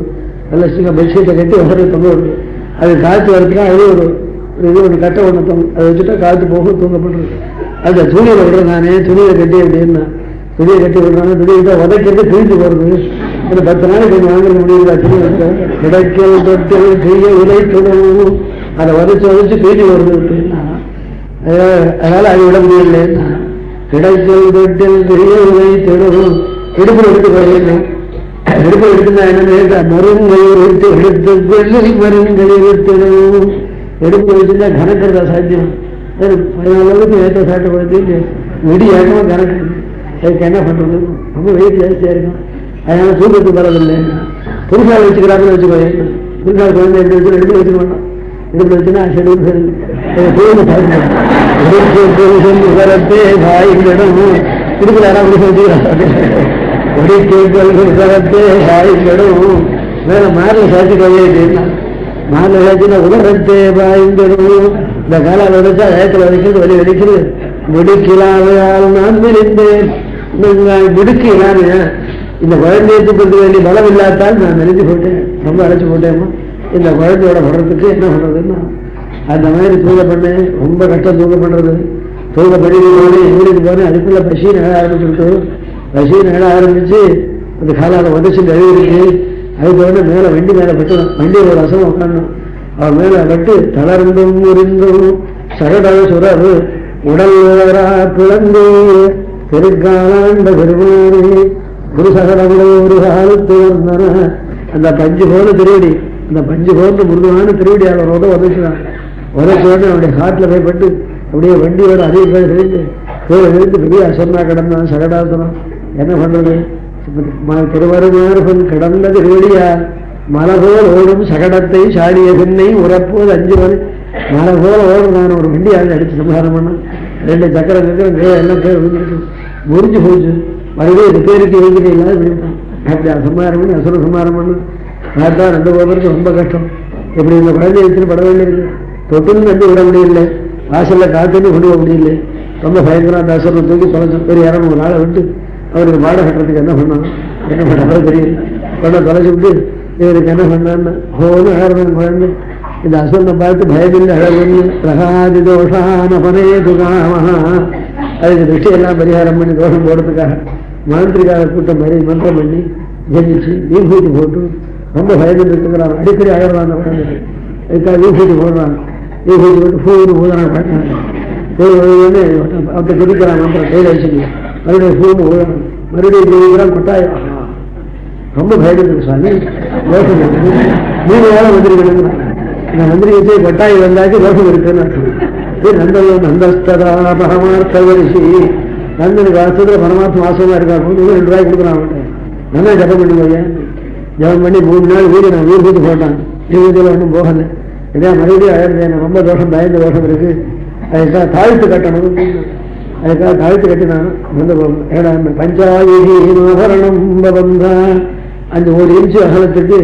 நல்ல சீக்கிரம் பெட்ஷீட்டை கட்டி உடனே தொங்க விடுது. அது காற்று வரதுனா அது ஒரு கட்டை ஒன்று தொங்கும். அதை வச்சுட்டா காற்று போகும், தூங்கப்படுறது. அந்த துணியில் விடுறேன் நானே, துணியை கட்டி அப்படின்னா துணியை கட்டி விடுறாங்க. துணியை தான் உதைக்கிறது கிழிஞ்சு போறது. இந்த 10 நாளைக்கு கொஞ்சம் வாங்க முடியுதா துணி வைக்கிறேன். கிடைக்கல் தொட்டு கிழிய உதைத்திடும் அதை உதைச்சு கிழிஞ்சு வருது அப்படின்னா அதனால அது விட முடியலன்னா கிடைக்கல் தொட்டில் கிழிய உதைத்திடும் இடுப்பில் எடுத்து போயிருந்தேன். இடுப்பில் எடுத்துனா என்ன மருங்கை எடுத்து எடுத்துக்கொள்ளி மருங்கை எடுத்திடும். எடுப்பு வச்சுருந்தா கணக்கிறதா சாத்தியம். 14 அளவுக்கு ஏற்ற சாட்டப்படுத்தி வெடி ஏற்றமா கணக்கு. அதுக்கு என்ன பண்றது, ரொம்ப வெயிட் ஜாஸ்தியா இருக்கும். அதனால தூக்கத்துக்கு வரதில்லை. புதுசாக வச்சுக்கிறாங்கன்னு வச்சுக்கோங்க. புதுசாக குழந்தை எடுத்து வச்சு எடுத்து வச்சுக்க வேண்டாம். எடுத்து வச்சுன்னா ஷெடியூல் வரத்தே வாய்ந்திடும் இடுப்பில் யாராவது வச்சுக்கிறாங்க. ஒடிக்கே வாய்ந்திடும் வேற மாரில் சாட்சி கையிட்டா மாரில் சாட்சினா உலகத்தே வாய்ந்திடும். இந்த காலால் உடைச்சா வேகத்தில் வதைக்கிறது வலி வலிக்கிறது. முடிக்கலாமையால் நான் விரிந்தேன். முடுக்கு நான் இந்த குழந்தையை தூக்கிறதுக்கு வேண்டிய பலம் இல்லாதால் நான் நினைச்சு போட்டேன், ரொம்ப அழைச்சி போட்டேம்மா. இந்த குழந்தையோட படுறதுக்கு என்ன பண்றதுன்னா அந்த மாதிரி தூங்க பண்ணேன். ரொம்ப கஷ்டம் தூங்க பண்றது. தூங்க பண்ணி போனேன், ஊருக்கு போனேன். அதுக்குள்ள பசி நட ஆரம்பிச்சுட்டு பசி நட ஆரம்பிச்சு அந்த காலால் உதச்சு நழுவிருக்கு. அதுக்கு வந்து மேலே வண்டி மேலே பட்டுடும். வண்டியில் ஒரு அசம் உட்காரணும். அவன் மேலே பட்டு தளர்ந்தும் முறிந்தும் சகட சுரவு உடல் பிளந்து திருக்காலாண்ட பெருமானே குருசகரமுடைய ஒரு காலத்து வந்தன. அந்த பஞ்சு போல திருவடி, அந்த பஞ்சு போன்ற முருகமான திருவடி அவரோட உதச்சுதான். உதச்சோடனே அவனுடைய காட்டில் போய்பட்டு அப்படியே வண்டியோட அதிக பேர் தெரிந்து கீழே விழுந்து பெரிய அசன்னா கிடந்தான். சகடாசனம் என்ன பண்றது, திருவருமாறுபன் கிடந்த திருவடியா மலபோல் ஓடும் சகடத்தை சாடிய பின்னை உறப்போது 5 மணி மலை போல ஓடும். நான் ஒரு வண்டி ஆள் அடிச்சு சம்ஹாரம் பண்ணேன். 2 சக்கரம் எல்லாம் பேர் விழுந்துருக்கு, முறிஞ்சு போச்சு. மறுபடியும் ரிப்பேருக்கு யோகிதை இல்லாத விடுவிட்டான். அப்படி சம்மாரம் பண்ணி அசுர சம்மாரம் பண்ணு பார்த்தா 2 கோபுரத்துக்கு ரொம்ப கஷ்டம். எப்படி இந்த குழந்தைய வச்சுன்னு பட வேண்டியிருக்கு. தொட்டுன்னு வந்து விட முடியல, வாசல்ல காத்துன்னு கொண்டு போக முடியல. ரொம்ப பயங்கரம். அந்த அசுரனை தூக்கி தொலைச்சோம். ஒரு 200 நாளை விட்டு அவருக்கு பாடம் கட்டுறதுக்கு என்ன பண்ணான், என்ன பண்ண தெரியல. கொண்ட தொலைச்சி விட்டு இவருக்கு என்ன பண்ணான்னு ஹோன்னு அழகன் குழந்தை. இந்த அசுரனை பார்த்து பயமில்லை அழகு பிரகாதி தோஷான பனே துகாமஹா. அதுக்கு திருஷ்டி எல்லாம் பரிகாரம் பண்ணி தோஷம் போடுறதுக்காக மாந்திரிகாக கூட்டம் மாதிரி மந்திரம் பண்ணி ஜெயிச்சு வீழ்பூட்டி போட்டு ரொம்ப பயந்துட்டு இருக்கிறான். அடிக்கடி அழகான குழந்தை அதுக்காக வீழ்பூட்டி போடுறான். வீழ்பூட்டி போட்டு பூன்னு ஊதறான். பார்த்தாங்க அவர்கிட்ட குதிக்கிறான். மந்திரம் கையில் வச்சுக்கலாம். மறுபடியும் பூன்னு ஊதறான். மறுபடியும் ஜெயிக்கிறான். கொட்டாயம் ரொம்ப பயந்துருக்கு சுவாமி. தோஷம் இருக்குது. 3 வேலை வந்திருக்கணுங்கிறான். இந்த மந்திரிகத்தை கொட்டாயம் வந்தாச்சு தோஷம் இருக்குன்னு நந்தன் நந்தஸ்ததா பரமார்த்த வரிசி. நந்தனுக்கு வாசத்துல பரமார்த்த வாசமா இருக்கா. 2 ரூபாய் கொடுக்குறான். அவன்கிட்ட நல்லா ஜபம் பண்ணி போய் ஜபம் பண்ணி 3 நாள் வீடு நான் வீடு கூட்டு போட்டான். வீதியில் ஒன்றும் போகலை. இதே மறுபடியும் அழகு ரொம்ப தோஷம் பயந்த தோஷம் இருக்கு. அதுக்காக தாழ்த்து கட்டணும். அதுக்காக தாழ்த்து கட்டினான். வந்து பஞ்சாயுதீரணம் பவந்தா. அந்த 1 இன்ச்சு அகலத்துக்கு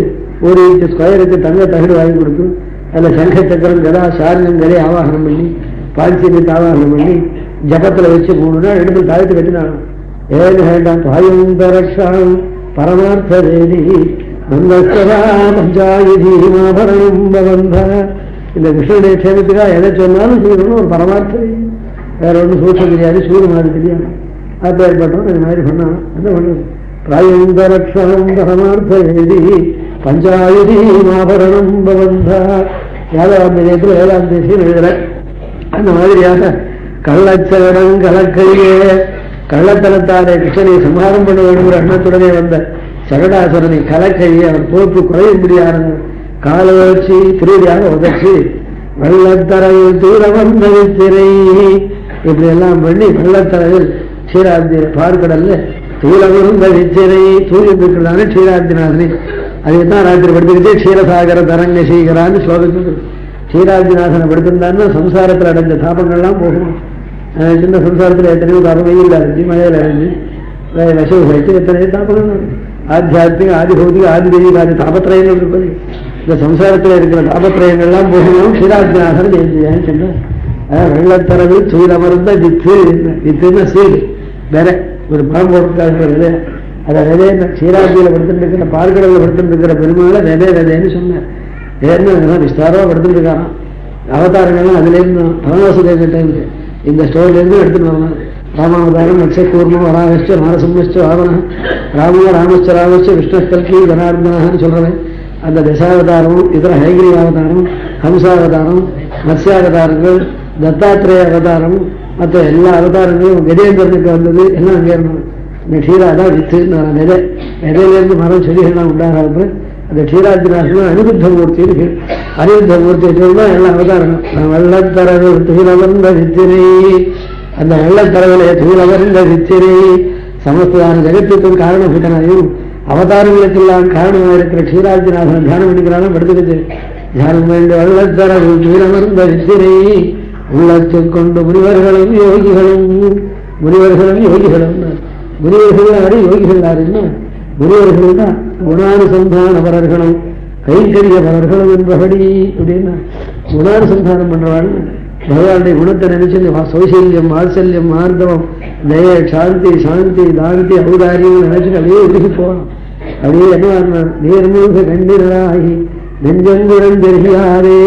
1 இன்ச்சு ஸ்கொயருக்கு தங்க தகடு வாங்கி கொடுத்து அதில் சங்க சக்கரம் கதா சாரணங்களை ஆவாகனம் பண்ணி பாஞ்சியத்தை ஆவாகனம் பண்ணி ஜபத்தில் வச்சு 3 நாள் இடத்துல தாழ்த்து கட்டினான். ஏன்னு வேண்டாம் தாயும் தரக்ஷாம் பரமார்த்த தேதி நந்தஸ்ததா பஞ்சாயுதீமாபரணம் பவந்தா. இந்த கிருஷ்ணனுடைய க்ஷேமத்துக்காக எதை சொன்னாலும் செய்யணும்னு ஒரு பரமார்த்தம். வேற ஒன்றும் சூட்சம் தெரியாது, சூடு மாதிரி தெரியாது. அப்போ ஏற்பட்டோம் இது மாதிரி பண்ணான். என்ன பண்ணுறது? பிராயந்தரக்ஷணம் பரமார்த்த வேதி பஞ்சாயுதீமாபரணம் பவந்தா. 7ஆம் நிலையத்தில் 7ஆம் தேசியம் எழுதுற அந்த மாதிரியாக கள்ளச்சகடம் கலக்கையே கள்ளத்தனத்தாலே கிருஷ்ணனை சம்ஹாரம் பண்ண வேண்டுங்கிற எண்ணத்துடனே வந்த சகடாசுரனை கலக்கையே அவன் தோற்று குறையும்படியான காலை வச்சு திருடியாக உதச்சு வெள்ளத்தரையில் தூர வந்த திரை இப்படி எல்லாம் பண்ணி வெள்ளத்தரையில் க்ஷீராப்தி பார்க்கடல்ல தூளவருந்த விச்சிரை தூரிருக்கிறான க்ஷீராப்திநாதனை. அதைத்தான் ராத்திரி படுத்துக்கிட்டே க்ஷீரசாகர தரங்க செய்கிறான்னு ஸ்லோகத்துக்கு க்ஷீராப்திநாதனை படுத்திருந்தான்னா சம்சாரத்தில் அடைஞ்ச தாபங்கள்லாம் போகணும். சின்ன சம்சாரத்தில் எத்தனையோ தாபம் வெயில் அடைஞ்சு மழையில் அடைஞ்சு விஷவு வச்சு எத்தனையோ தாபங்கள் ஆத்தியாத்மிக ஆதிபௌதிக ஆதிதெய்வீக ஆதி தாபத்திரயங்கள் இருப்பது. இந்த சம்சாரத்தில் இருக்கிற தாபத்திரயங்கள்லாம் போகணும். க்ஷீராப்திநாதன் ஜெயிச்சியான்னு சொன்னார். வெள்ளத்தரவில் சூழமர்ந்த வித்து. வித்துன்னா சீடு வேற ஒரு பழம் போட்டுக்காது. அதை விதைய க்ஷீராப்தியில் படுத்துட்டு இருக்கிற பார்க்கடலில் படுத்துட்டு இருக்கிற பெருமாளை விதைன்னு சொன்னார். ஏன்னா விஸ்தாரமாக படுத்துட்டு இருக்காராம். அவதாரங்கள்லாம் அதுலேருந்து பரமவாசுதேவ இந்த ஸ்டோரிலேருந்து எடுத்துட்டு வரணும். ராமாவதாரம் மத்ஸ்யகூர்மம் வராகச்ச நாரசிம்மச்ச வாமன ராமோ ராமச்ச ராமச்ச விஷ்ணக்கல்கி ஜனார்தனான்னு சொல்றவன் அந்த தசாவதாரம் இதர ஹைகிரி அவதாரம் ஹம்சாவதாரம் மத்ஸ்யாவதாரங்கள் தத்தாத்திரேய அவதாரம் மற்ற எல்லா அவதாரங்களும் கஜேந்திரனுக்கு வந்தது எல்லாம் அங்கே இருந்தோம். இந்த க்ஷீராதான் வித்து விதை விதையிலேருந்து மரம் செடிகள்லாம் உண்டாகாது. அந்த க்ஷீராத்தினாசனம் அனிருத்த மூர்த்தின்னு அனிருத்த மூர்த்தியை சொல்லுதான் எல்லா அவதாரங்களும். வெள்ளத்தரவு தூரவர்ந்த வித்திரை. அந்த வெள்ளத்தரவிலே தூரவர்ந்த வித்திரை சமஸ்தான ஜெகத்துக்கும் காரணபூதனாயும் அவதாரங்களுக்கெல்லாம் காரணமாக இருக்கிற க்ஷீராத்திநாசனை தியானம் பண்ணிக்கிறாலும் படுத்துக்கிச்சு. தியானம் வேண்டிய வெள்ளத்தரவு தூரவர்ந்த வித்திரை உள்ளத்தைக் கொண்டு முனிவர்களும் யோகிகளும் முனிவர்கள் யாரு யோகிகள் யாருன்னா முனிவர்கள் தான் குணானுசந்தானவர்களும் கைங்கரியவர்களும் என்பபடி அப்படின்னா குணானுசந்தானம் பண்றவாள் பகவானுடைய குணத்தை நினைச்சு சௌசல்யம் வாத்சல்யம் மார்தவம் தய சாந்தி சாந்தி தாந்தி ஔதாரியம் நினைச்சுட்டு அப்படியே உருகி போகணும். அப்படியே என்ன நேர்மூக கண்டினராகி நெஞ்சங்குடன் தெரியாதே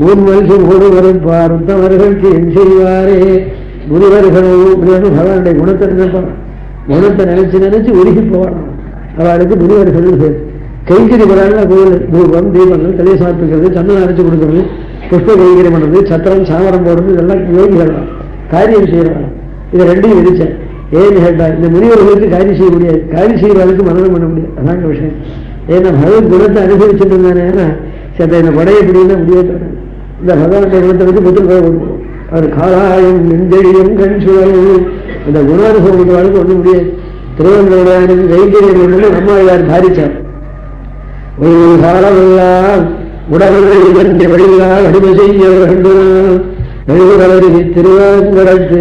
மூன்மல்கி மூடுவரும் பார்த்தவர்களுக்கு என் செய்வாரே. முனிவர்களும் பகவானுடைய குணத்தை நினைப்பான். குணத்தை நினைச்சு உருகி போகணும். அவளுக்கு முனிவர்கள் பேர். கைங்கரி பரான கோயில் தூபம் தீபங்கள் தலையை சாப்பிட்டுக்கிறது சந்தனம் அரைச்சு கொடுக்கறது புஷ்ப கைங்கரி பண்றது சத்திரம் சாமரம் போடுறது இதெல்லாம் யோகிகள் காரியம் செய்யறாங்க. இதை 2ஐயும் விதிச்சேன். ஏன்னு கேட்டா இந்த முனிவர்களுக்கு காரியம் செய்ய முடியாது, காரியம் செய்யறதுக்கு மனநம் பண்ண முடியாது. அதாங்க விஷயம். ஏன்னா பகவத் குணத்தை அனுபவிச்சுட்டு இருந்தானே சத்த இந்த கொடையை பிடினா முடியாது. இந்த பகவானுடைய குணத்தை வச்சு புத்தல் போய் கொடுப்போம். அவர் காலாயம் நெஞ்செழியும் கண் சுழலும் இந்த குணானுபவம் வாழ்க்கை ஒன்றும் முடியாது. திருவண்ணாமலைக்கு கைங்கரியம் ஒன்று நம்மாழ்வார் தாரிச்சார். ஒரு காலமெல்லாம் உடல்களை இரண்டு வழிகளால் அடிமை செய்ய வேண்டும். எழுதுகளறி திருவாங்கடத்து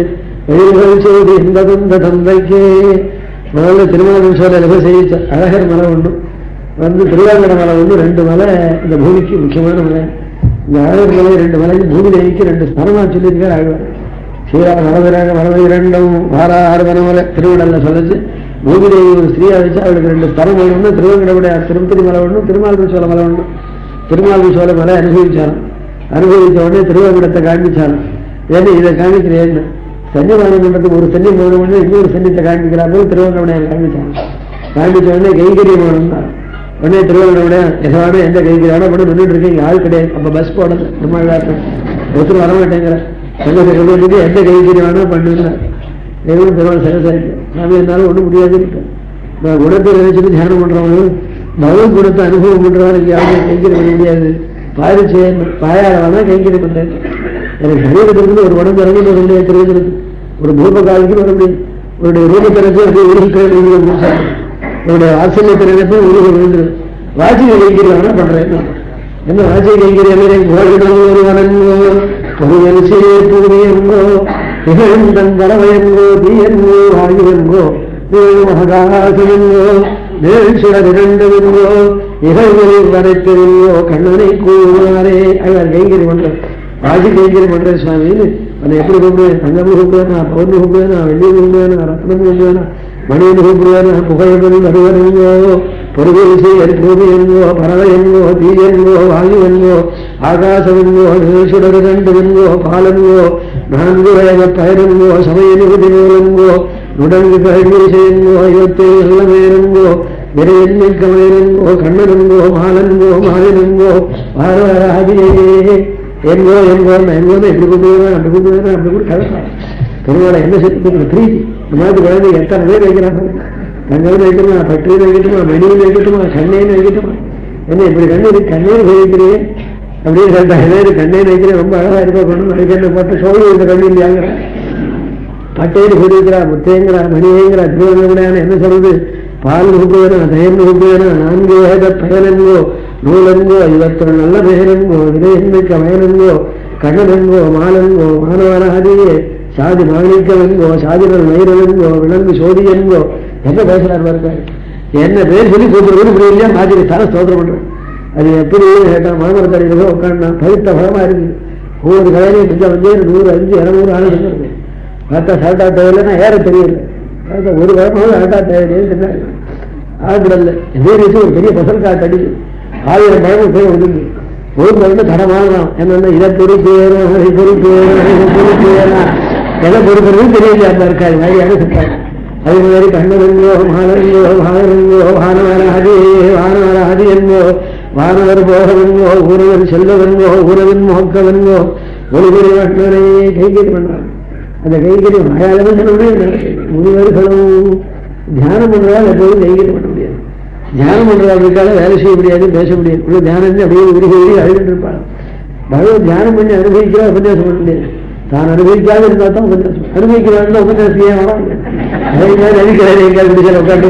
எழுதுகள் செய்து இந்த தந்தைக்கே முதல்ல திருமணம் சோழ செய்ய அழகர் மலை ஒன்று வந்து திருவாங்கட மலை ஒன்று, 2 மலை இந்த பூமிக்கு முக்கியமான மலை. இந்த அழகர் மலை 2 மலைக்கு பூமி தேவிக்கு 2 ஸ்தலமா சொல்லியிருக்காரு ஆழ்வார். சீரா மலவிராக மலவை 2ம் வாரா 6 மலை திருவிழல்ல சொல்லிச்சு. பூமி தேவி ஒரு ஸ்திரீயா வச்சு அவளுக்கு 2 ஸ்தலம் ஒன்று, திருவங்கடவுடைய திருப்பதி மலை ஒன்று, திருமால் சோழ மலை ஒன்று. திருமால் சோழ மலை அனுபவிச்சாலும் அனுபவித்த உடனே திருவாங்கடத்தை காண்பிச்சாலும் ஏன்னா இதை காண்பிக்கிறேன் சன்னிதானம் பண்றதுக்கு ஒரு சன்னி போனவுடனே இன்னொரு சன்னியத்தை காண்பிக்கிறாங்க. திருவங்கடவுடைய காண்பிச்சாங்க. காண்பிச்ச உடனே கைங்கரியம் வேணும்னா உடனே திருவங்கடவுடைய எசவான எந்த கைங்கரியான பண்ண நின்றுட்டு இருக்கீங்க, ஆள் கிடையாது. அப்ப பஸ் போடல நம்ம ஒருத்தர் வரமாட்டேங்கிற சொல்றதுக்கு எந்த கைங்கரியம் வேணா பண்ணுங்க. எவ்வளவு பெருமாள் சகசாரிக்கு நாம இருந்தாலும் ஒண்ணும் முடியாது. நான் குணத்தை நினைச்சுட்டு தியானம் பண்றவங்க பகவத் குணத்தை அனுபவம் பண்றவங்க யாரும் கைங்கரியம் பண்ண முடியாது. பாதிச்சு பாயால வேணா கைங்கரியம் பண்றேன். எனக்கு சரீரத்திலிருந்து ஒரு உடம்பு இறங்கி வர முடியாது. தெரிஞ்சிருக்கு ஒரு பூப காலத்துக்கு வர முடியும். உன்னுடைய ரூபத்திறத்தை அப்படியே உருகிக்க என்னுடைய ஆசிரியத்தை நினைப்பு உருக விழுந்துடும். வாசிக கைங்கரி வேணா பண்றேன். என்ன வாசிக கைங்கரி ஒரு வணங்கோ ஒரு சேர்ப்புரியங்கோ திகழ்ந்தங்கரவயங்கோ தீயங்கோ ஆயுவங்கோ மகாசனங்கோ நேர் சுடர் 2 இகழ்களில் வரைத்திருங்கோ கண்ணனை கூறுவாரே. அவர் கைங்கரி பண்ற வாசி கைங்கரி பண்ற சுவாமின்னு அதை எப்படி கூப்பிடுவேன்? தங்கம்னு கூப்பிடுவேனா, பவுன்னு கூப்பிடுவேனா, வெள்ளி கூப்பிடுவேனா, ரத்னம் கூப்பிடுவேனா, மணியன் கூப்பிடுவேனா, புகழ் வருவருங்கோ பொருகேசி பூமி என்கோ பறவை என்கோ தீயன்கோ வாயு என்கோ ஆகாசமென்கோ சுடர் 2 பாலன்கோ 4 வயத பயனென்கோ சமய நிகுதி நூலென்கோ நுடங்கு கழிசென்கோ 27 நல்ல மேலென்கோ விரையெண்ணி கமலென்கோ கண்ணனென்கோ மாலன்கோ மாயனென்கோ வாராதியே என்கோ என்கோ என்கோன்னு எப்படி கூப்பிடுவேன் அப்படி கூப்பிடுவேன் அப்படி கூட கலப்பா. பெருமாளை என்ன சேர்த்து பிரீதி இந்த மாதிரி குழந்தை எத்தனை பேர் வைக்கிறாங்க. தங்கவில் வைக்கணுமா, பற்றியில் வைக்கட்டுமா, மணியில் வைக்கட்டுமா, கண்ணேன்னு வைக்கட்டுமா? என்ன இப்படி கண்ணீர் வைக்கிறேன் அப்படின்னு சொல்லிட்டு கண்ணேன்னு வைக்கிறேன். ரொம்ப அழகா இருப்பா கொண்டு அதுக்கு போட்டு சோழ இந்த கண்ணீர் இல்லையாங்கிறா, பட்டையில் கூடியிருக்கிறா, முத்தையங்கிறா, மணியேங்கிறா, திருவண்ணாமலையான என்ன சொல்றது? பால் கூப்பிடுவேனா, தயர்ந்து கூப்பிடுவேனா, 4 வேத பயனென்கோ நூலென்கோ 21 நல்ல பெயரென்கோ விதையன்மிக்க வயனென்கோ கண்ணனென்கோ மாலென்கோ மானவராதியே சாதி மாணிக்கவென்கோ சாதிகள் மயிரென்கோ விலங்கு சோதியென்கோ என்ன பேசுறாரு பாருக்காரு. என்ன பேர் சொல்லி கூப்பிடுறது இப்படி இல்லையா மாதிரி தர ஸ்தோத்திரம் பண்றேன். அது எப்படி கேட்டான்? மாமரத்தடியில உட்காந்து பழுத்த பழமா இருக்கு. ஒவ்வொரு கலையிலையும் கொஞ்சம் 100, 5, 200 ஆள் இருக்கு. பார்த்தா சாட்டா தேவையில்லைன்னா ஏற தெரியல. பார்த்தா ஒரு பழமாவது ஆட்டா தேவையில்லை ஆகுறல்ல. இதே வச்சு ஒரு பெரிய பசல் காட்டு அடிச்சு 1000 பழமும் போய் ஒதுங்கி ஒரு பழம் தரமாகலாம். என்னன்னா இதை பொறுப்பேறும் அதை பொறுப்பேறும் இதை பொறுப்பேறா எதை பொறுப்புறதுன்னு தெரியல. அந்த இருக்காது நிறைய சொல்றாங்க. அதே மாதிரி கண்ணனென்கோ மாலென்கோ வானென்கோ வானவராதி என்கோ வானவர் போகவென்கோ ஊரவர் செல்லவென்கோ ஊரவின் மோக்கவென்கோ ஒளிபெரிய வண்ணனை கைகறி பண்றாங்க. அந்த கைகறி மலையாளமே முனிவர்களும் தியானம் பண்றதால் எப்போதும் கைகறி பண்ண முடியாது. தியானம் பண்றதுக்காக வேலை செய்ய முடியாது, பேச முடியாது. உள்ள தியானம் அப்படியே உருகி அழுதுட்டு இருப்பாங்க. பகவத் தியானம் பண்ணி அனுபவிக்கிறா உபன்யாசம் பண்ண முடியாது. தான் அனுபவிக்காத இருந்தா தான் உபன்யாசம், அனுபவிக்கிறாருன்னா உபன்யாசம் ஏன் வராங்க? அதே மாதிரி அடிக்கிறாரு எங்காவது பிடிச்சல உட்காந்து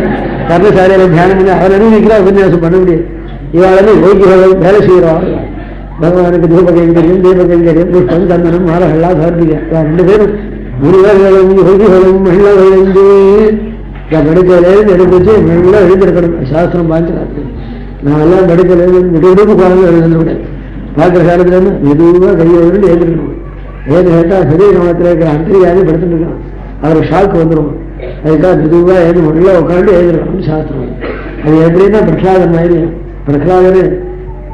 கர்ணசாலையில தியானம் பண்ணி அவர் அனுபவிக்கிறா உபன்யாசம் பண்ண முடியாது. இவாளே யோகிகள் வேலை செய்யறவாங்க. பகவானுக்கு தீபகைங்கரியம் தீபகைங்கரியம் புஷ்பம் சந்தனம் மாலகள்லாம் சமர்ப்பிக்க 2 பேரும் முனிவர்களும் யோகிகளும் மெல்ல விழுந்து படுக்கையிலேருந்து எடுத்துச்சு மெல்ல எழுந்திருக்கணும். சாஸ்திரம் பார்த்துக்காது. நான் எல்லாம் படுக்கையிலேருந்து விடுவிடுப்பு காலம் எழுந்துவிட பார்க்குற காலத்துல இருந்து மெதுவாக கையோடு எழுந்திருக்கணும். ஏன்னு கேட்டால் சரீரத்தில் இருக்கிற அந்திரியாதி படுத்துட்டு இருக்கான். அவருக்கு ஷாக்கு வந்துடும். அதுக்காக மெதுவாக எழுந்து உள்ள உட்காந்து எழுந்திருக்கணும் சாஸ்திரம். அது எப்படின்னா பிரகலாதன் மாதிரி. பிரகலாதனு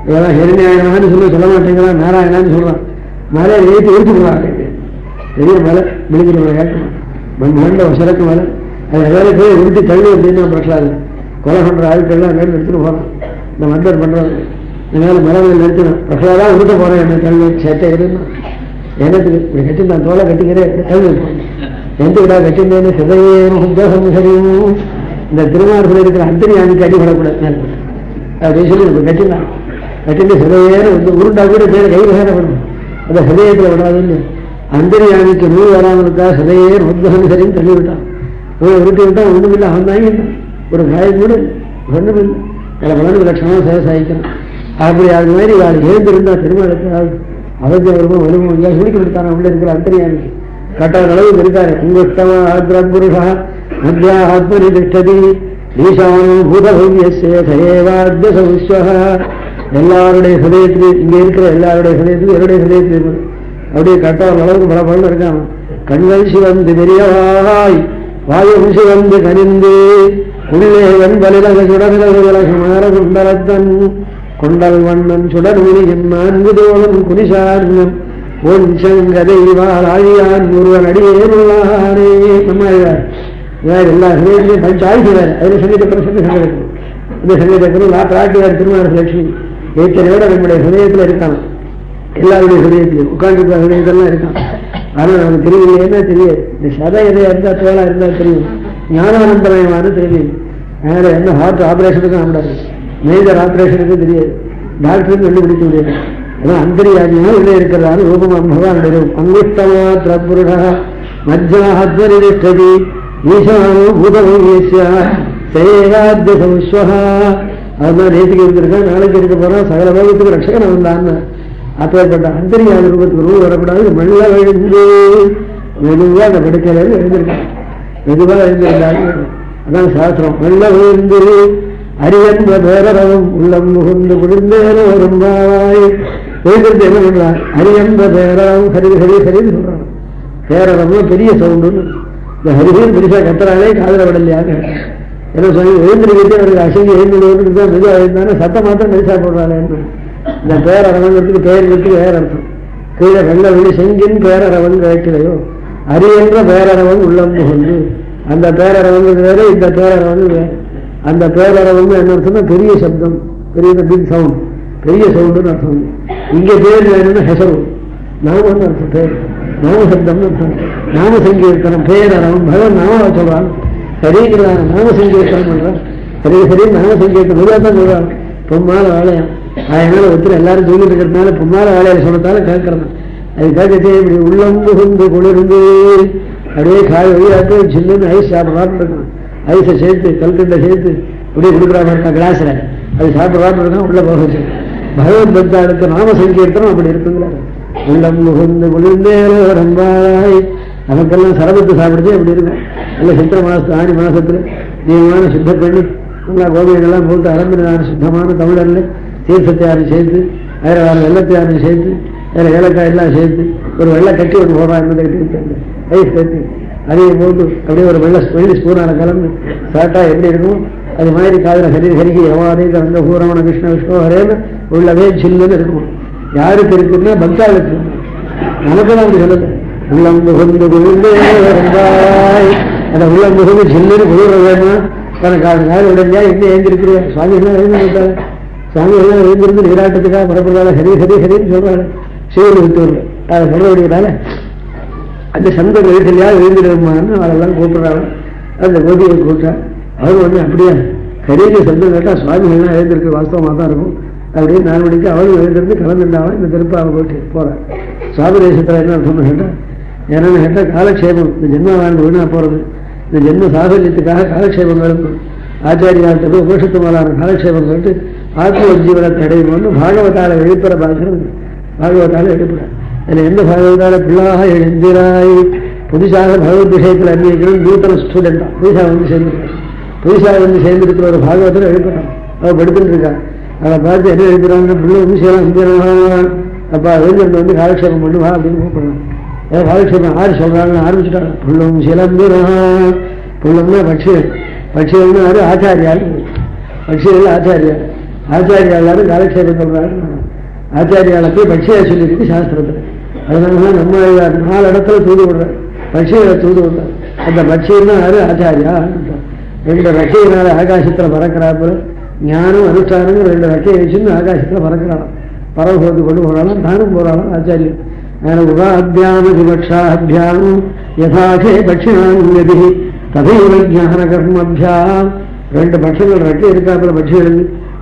இதெல்லாம் ஹிரண்யாயனான்னு சொல்ல மாட்டேங்கிறான், நாராயணான்னு சொல்றான். மலை ஏற்றி எடுத்துக்கிறாங்க. பெரிய மலை விழுக்கிறவங்க கேட்கணும். மண்ட வசரக்கு மலை அது வேலை போய் உருட்டி தள்ளி அப்படின்னா பிரகலாதன் கொலை பண்ற ஆட்கள்லாம் மேலே எடுத்துட்டு போறான். இந்த மண்டர் பண்றாங்க. அதனால மரங்கள் நிறுத்தணும். பிரகலாதா உருட்ட போறேன் என்ன தள்ளி சேட்டை இருந்தா எனக்கு இப்படி கட்டி நான் தோலை கட்டிக்கிறேன் தள்ளி இருப்பேன். எந்த விடா கட்டினேன்னு சிதையும் சரியும் இந்த திருமாரத்தில் இருக்கிற அந்தரியானுக்கு அடிபடக்கூடாது அப்படின்னு சொல்லி இப்ப கட்டினான். கட்டிட்டு சிதையேன்னு உருண்டா கூட பேரை கை வேற பண்ணும். அந்த ஹிரயத்தில் விடாதுன்னு அந்தரியானுக்கு நூல் வராமலுக்கா சிதையேன் உத்வகம் சரின்னு தள்ளி விட்டான். உருட்டி விட்டா ஒண்ணும் இல்லை. அவன் தாங்கிட்டான். ஒரு காயம் கூட ஒண்ணும் இல்லை. சில பலனுக்கு லட்சணமா விவசாயிக்கணும். அப்படி அது மாதிரி அவள் எழுந்திருந்தா திருமணத்தை அவருக்கு வருமோ வருமோ எங்கேயா சுடிக்க விடுத்தான உள்ள இருக்கிற அந்தரியானுக்கு கட்ட அளவுக்கு இருக்காரு. உங்கஸ்தவா புருஷா மத்தியா ஆத்மனி திஷ்டதி ஈசானோ பூதபவ்யேவாத்யசவிஸ்வ. எல்லாருடைய ஹதயத்திலும் இங்க இருக்கிற எல்லாருடைய ஹதயத்திலும் என்னுடைய ஹதயத்திலும் அப்படியே கட்டாத அளவுக்கு பல பலன் இருக்கான். கண்கள் சிவந்து பெரியவாய் வாயும் சிவந்து கனிந்து உள்ளே வெண்பலிலக சுடர்மார குண்டலத்தன் கொண்டல் வண்ணன் சுடர்முனியின் 4 தோளும் குனிசார்ந்தம் ஒன் செங்கதைவாள் ஆழியான் ஒருவன் அடியேனுள்ளாரே. நம்ம எல்லா சமயத்திலையும் பஞ்சாய்ச்சி வேறு. அதில் சங்கீத பிரசங்க சங்கீதம் இந்த சங்கீதத்தில் பிராட்டியார் திருமண லட்சுமி ஏற்கனவே நம்முடைய ஹதயத்தில் இருக்கான். எல்லாருடைய ஹதயத்திலையும் உட்காந்துருக்க ஹதயத்தெல்லாம் இருக்கான். ஆனால் நமக்கு தெரியலையேன்னா தெரியாது. இந்த சதை எதையா இருந்தால் தோலா இருந்தால் தெரியும். ஞானானந்தமயமான தெரியும். அதனால என்ன ஹார்ட் ஆப்ரேஷனுக்கும் ஆடாது, மேஜர் ஆப்ரேஷனுக்கும் தெரியாது, டாக்டருக்கு கண்டுபிடிக்க முடியாது. அதான் அந்தரியாதியா உள்ளே இருக்கிறதால ரூபம் பகவானுடைய ரூபம். அங்குஷ்டமா திரபுருடா மஜ்ஜாத்வரிஷ்டதி ஈசானோ பூதபவ்யேஸ்யா சேயாத்ய சவிஸ்வஹா. அதுதான் நேற்றுக்கு இருந்திருக்கான், நாளைக்கு இருக்க போறான், சகல லோகத்துக்கு ரட்சகன் வந்தான்னு. அப்பேற்பட்ட அந்தரியாத ரூபத்துக்கு ரூபம் வரக்கூடாது. மெல்ல எழுந்து மெதுவாக அந்த படுக்கையில எழுந்திருக்கான், மெதுவாக எழுந்திருந்தாங்க. அதான் சாஸ்திரம். மெல்ல எழுந்து அரியந்த பேரரவும் உள்ளம் முகுந்து குளிர்ந்தேன வரும்பாய். எழுந்திருந்து என்ன பண்றான்? அரியந்த பேரரவும் ஹரி ஹரி ஹரின்னு சொல்றான். பேரரவும் பெரிய சவுண்டுன்னு. இந்த ஹரிஹரின்னு பெருசா கத்துறாலே காதல விடலையாக. என்ன சொல்லி எழுந்திருக்கிட்டே அவருக்கு அசங்கி எழுந்து தான் மெதுவாக எழுந்தானே சத்தம் மாத்திரம் பெருசா போடுறாள். இந்த பேரரவங்கிறதுக்கு பேருக்கு வேற அர்த்தம். கீழே வெள்ள வெளி செங்கின் பேரரவன் கேட்கலையோ அரியன்ற பேரரவன் உள்ளம் புகுந்து. அந்த பேரரவங்க வேற, இந்த பேரரவங்க வேற. அந்த பேரரவங்க என்ன அர்த்தம்னா பெரிய சப்தம், பெரிய பிக் சவுண்ட், பெரிய சவுண்டுன்னு அர்த்தம். இங்க பேர் வேணும்னா ஹெசரு நாமன்னு அர்த்தம். பேர் நாம சப்தம்னு அர்த்தம். நாம சங்கீர்த்தனம் பேரரவன் பகவான் நாம சொல்றான். சரிங்களா? நாம சங்கீர்த்தனம் பண்றான். சரி சரி நாம சங்கீர்த்தனம் தான் சொல்றான். பொம்மால ஆலயம் அதனால ஒருத்தர் எல்லாரும் சொல்லிட்டு இருக்கிறதுனால பொம்மால ஆலயம் சொன்னதால கேட்கறது. அது கேட்கட்டே இப்படி உள்ளம் புகுந்து குளிர்ந்து அப்படியே காய் வழியாட்டு சில்லுன்னு ஐஸ் சாப்பிட்றான்னு இருக்கணும். ஐஸை சேர்த்து கல்கண்டை சேர்த்து இப்படியே கொடுக்குறாங்க இருக்கா கிளாஸில், அது சாப்பிட்றான்னு இருக்கான். உள்ள போக வச்சு பகவத் பக்தாளுக்கு நாம சங்கீர்த்தனம் அப்படி இருக்குங்கிறாரு. உள்ளம் புகுந்து குளிர்ந்தேரோ ரம்பாய். நமக்கெல்லாம் சரபத்து சாப்பிடுறதே அப்படி இருக்கும். இல்லை சித்திர மாதத்து ஆணி மாசத்துல தீவிரமான சுத்த பண்ணி நல்லா கோபியெல்லாம் போட்டு அரம்பினான சுத்தமான தமிழர்ல தீர்த்தத்தையாரும் சேர்த்து வேற வேறு வெள்ளத்தையாரும் சேர்த்து வேற ஏலக்காய் எல்லாம் சேர்த்து ஒரு வெள்ளை கட்டி ஒன்று போடுறாங்க. ஐஸ் கட்டி அதையும் போட்டு அப்படியே ஒரு வெள்ளி ஸ்பூனான கலந்து சாப்பிட்டா எப்படி இருக்கும்? அது மாதிரி காதல ஹரி ஹரிக்கு எவாதே கலந்த பூரமண கிருஷ்ண விஷ்ணு ஹரேன்னு உள்ளவே சில்லுன்னு இருக்கும். யாருக்கு இருக்குன்னா பக்தாளுக்கு. நமக்கு தான் அப்படி சொல்லுது. உள்ளம் புகுந்து குளிர்ந்து அந்த உள்ளம் புகுந்து சில்லுன்னு குளிர வேணும். தனக்கு காதல் உடனே எங்கே எழுந்திருக்கிறேன் சுவாமிகள்லாம் எழுந்திருக்காரு. சுவாமிகள்லாம் எழுந்திருந்து நீராட்டத்துக்காக புறப்படுறாங்க. ஹரி ஹரி ஹரின்னு சொல்றாங்க. சிவன் விட்டு அதை சொல்றபடினால அந்த சந்த வயசுலையாவது எழுந்திருமான்னு அவரெல்லாம் கூப்பிடுறாங்க. அந்த கோபியை கூப்பிட்டா அவர் ஒன்று அப்படியா கரீங்க சந்தம் கேட்டால் சுவாமிகள்லாம் எழுந்திருக்கு வாஸ்தவமாக தான் இருக்கும் அப்படின்னு 4 மணிக்கு அவரும் எழுந்திருந்து கலந்துட்டாலும் இந்த திருப்பாவை போட்டு போகிறார். சுவாமி தேசத்தில் என்ன அர்த்தம்னு கேட்டால் என்னென்னு கேட்டால் காலக்ஷேபம். இந்த ஜென்ம வாழ்ந்து வீணாக போகிறது, இந்த ஜென்ம சாகல்யத்துக்காக காலக்ஷேபம் எழுப்பணும். ஆச்சாரியார்த்தது உபனிஷத்து மேலான காலக்ஷேபம் கேட்டு ஆத்ம ஜீவனத்தை அடையணும்னு பாகவதால எழுப்புற பாசனம் பாகவதால எழுப்புறார். அதில் எந்த பாகவதால பிள்ளாக எழுந்திராய் புதுசாக பகவத் விஷயத்தில் அன்வைக்கணும். நூத்தன ஸ்டூடெண்டா புதுசாக வந்து சேர்ந்துருக்காங்க. புதுசாக வந்து சேர்ந்துருக்கிற ஒரு பாகவத்தில் எழுப்புறான். அவள் படுத்துட்டு இருக்கான். அதை பார்த்து என்ன எழுதுறாங்க? பிள்ளை விஷயம் இந்திரான் அப்பா எழுந்திருந்து வந்து காலக்ஷேபம் பண்ணுவா அப்படின்னு கூப்பிடுறான். ஏதாவது காலக்ஷேபம் ஆறு சொல்றாங்கன்னு ஆரம்பிச்சுட்டாங்க. புள்ளும் சிலம்பிரான். புள்ளம்னா பட்சிகள், பட்சிகள்னா யாரு? ஆச்சாரியார். பட்சிகள் ஆச்சாரியார். ஆச்சாரியாரும் காலக்ஷேபம் சொல்றாரு. ஆச்சாரியால போய் பட்சியா சொல்லியிருக்கு சாஸ்திரத்தில். அதனாலதான் நம்ம 4 இடத்துல தூது விடுற பட்சிகளை தூது விடுற. அந்த பட்சியம்னா யாரு? ஆச்சாரியா. 2 ரெக்கையினால ஆகாசத்துல பறக்கிறாப்புல ஞானம் அனுஷ்டானங்கள் 2 ரெக்கையை வச்சுன்னு ஆகாசத்துல பறக்கிறாளாம். பரவசத்து கொண்டு போறாலும் தானும் போறாலும் ஆச்சாரியம். உபாபியாம் விவக்ஷாபியாம் யதாசே பட்சிணாங்கதி ததைவ ஞான கர்மபியாம். 2 பட்சங்கள் ரெக்கை இருக்காப்புல பட்சிகள்.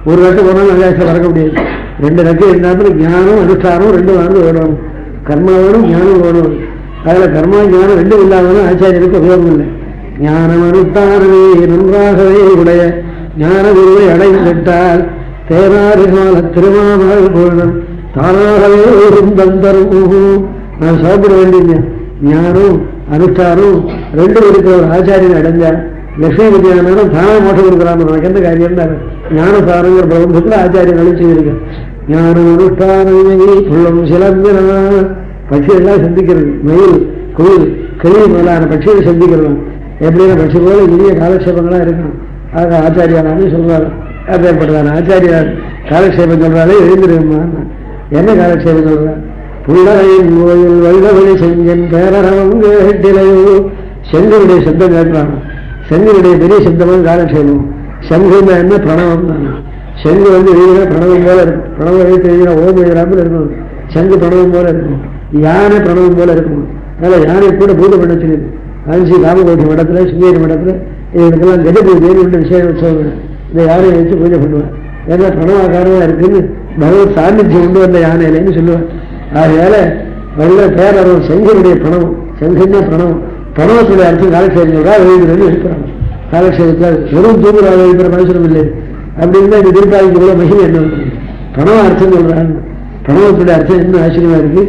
ஒரு ரெக்கை போனாலும் ஆகாசத்தில் பறக்க முடியாது. 2 ரெக்கை இருந்தாப்புல ஞானம் அனுஷ்டானம் 2 வாழ்ந்து ஓடணும். கர்மா வேணும், ஞானம் ஓடணும். அதில் கர்மா ஞானம் 2 இல்லாதவனும் ஆச்சாரியருக்கு உபயோகம் இல்லை. ஞானம் அனுஷ்டானமே நன்றாகவே உடைய ஞான குருவை அடைந்துவிட்டால் தேனாறு கால திருமாமல் போகணும் தானாகவே தந்தரும். நான் சாப்பிட வேண்டிய ஞானம் அனுஷ்டானம் ரெண்டும் இருக்கிற ஒரு ஆச்சாரியன் அடைஞ்சா லட்சுமி வித்யானம் தானே மோட்டம் கொடுக்குறான்னு நமக்கு எந்த காரியம் தான் ஞானசாரங்கிற பிரபந்தத்தில் ஆச்சாரியன் அழிச்சிருக்கேன். ஞானம் அனுஷ்டானமே புல்லும் சிலம்பினா பட்சிகள்லாம் சந்திக்கிறது, மயில் குயில் கிளி முதலான பட்சிகளை சந்திக்கிறோம். எப்படின்னா பட்சி போல இனிய காலக்ஷேபங்களாக இருக்கணும். ஆக ஆச்சாரியானு சொல்றாரு. அப்பேற்பட்டதான ஆச்சாரியார் காலக்ஷேபம் சொல்றாலே எழுந்திருக்குமா என்ன காலக்ஷேபம் சொல்றார்? புள்ளரையின் கோயில் வல்லவழி செஞ்சன் பேரறவம் கேட்டிலையோ செங்கனுடைய சப்தம் கேட்கிறாங்க. செங்கனுடைய பெரிய சப்தமாக காலக்ஷேபம். சங்குன்னா என்ன? பிரணவம் தான். செங்கு எழுதினா பிரணவம் போல இருக்கும். பிரணவம் எழுத்து எழுதினா ஓம் எழுதாமல் இருக்கணும். சங்கு பிரணவம் போல இருக்கும். யானை பிரணவம் போல இருக்கும். அதனால யானை கூட பூஜை பண்ண சொல்லிது. காஞ்சி ராமகோட்டி மடத்துல சுங்கேரி மடத்துல இதுக்கெல்லாம் கஜ பூஜை விஷயம் வச்சவங்க இந்த யானையை வச்சு பூஜை பண்ணுவேன். ஏன்னா பிரணவாகாரமா இருக்குன்னு பகவத் சாநித்தியம் கொண்டு வந்த யானையிலேன்னு சொல்லுவேன். ஆகையால வெள்ள பேரறவும் செங்கனுடைய பிரணவம். செங்குன்னா பிரணவம். பிரணவத்துடைய அர்த்தம் காலக்ஷேபங்களா எழுதுறதுன்னு இருக்கிறாங்க. காலக்ஷேபத்தில் வெறும் தூங்குறாக இருக்கிற மனுஷனும் இல்லை. அப்படின்னா இந்த திருப்பாதிக்கு கூட மகிமை என்ன பிரணவ அர்த்தம் சொல்றாங்க. பிரணவத்துடைய அர்த்தம் என்ன ஆச்சரியமா இருக்கு.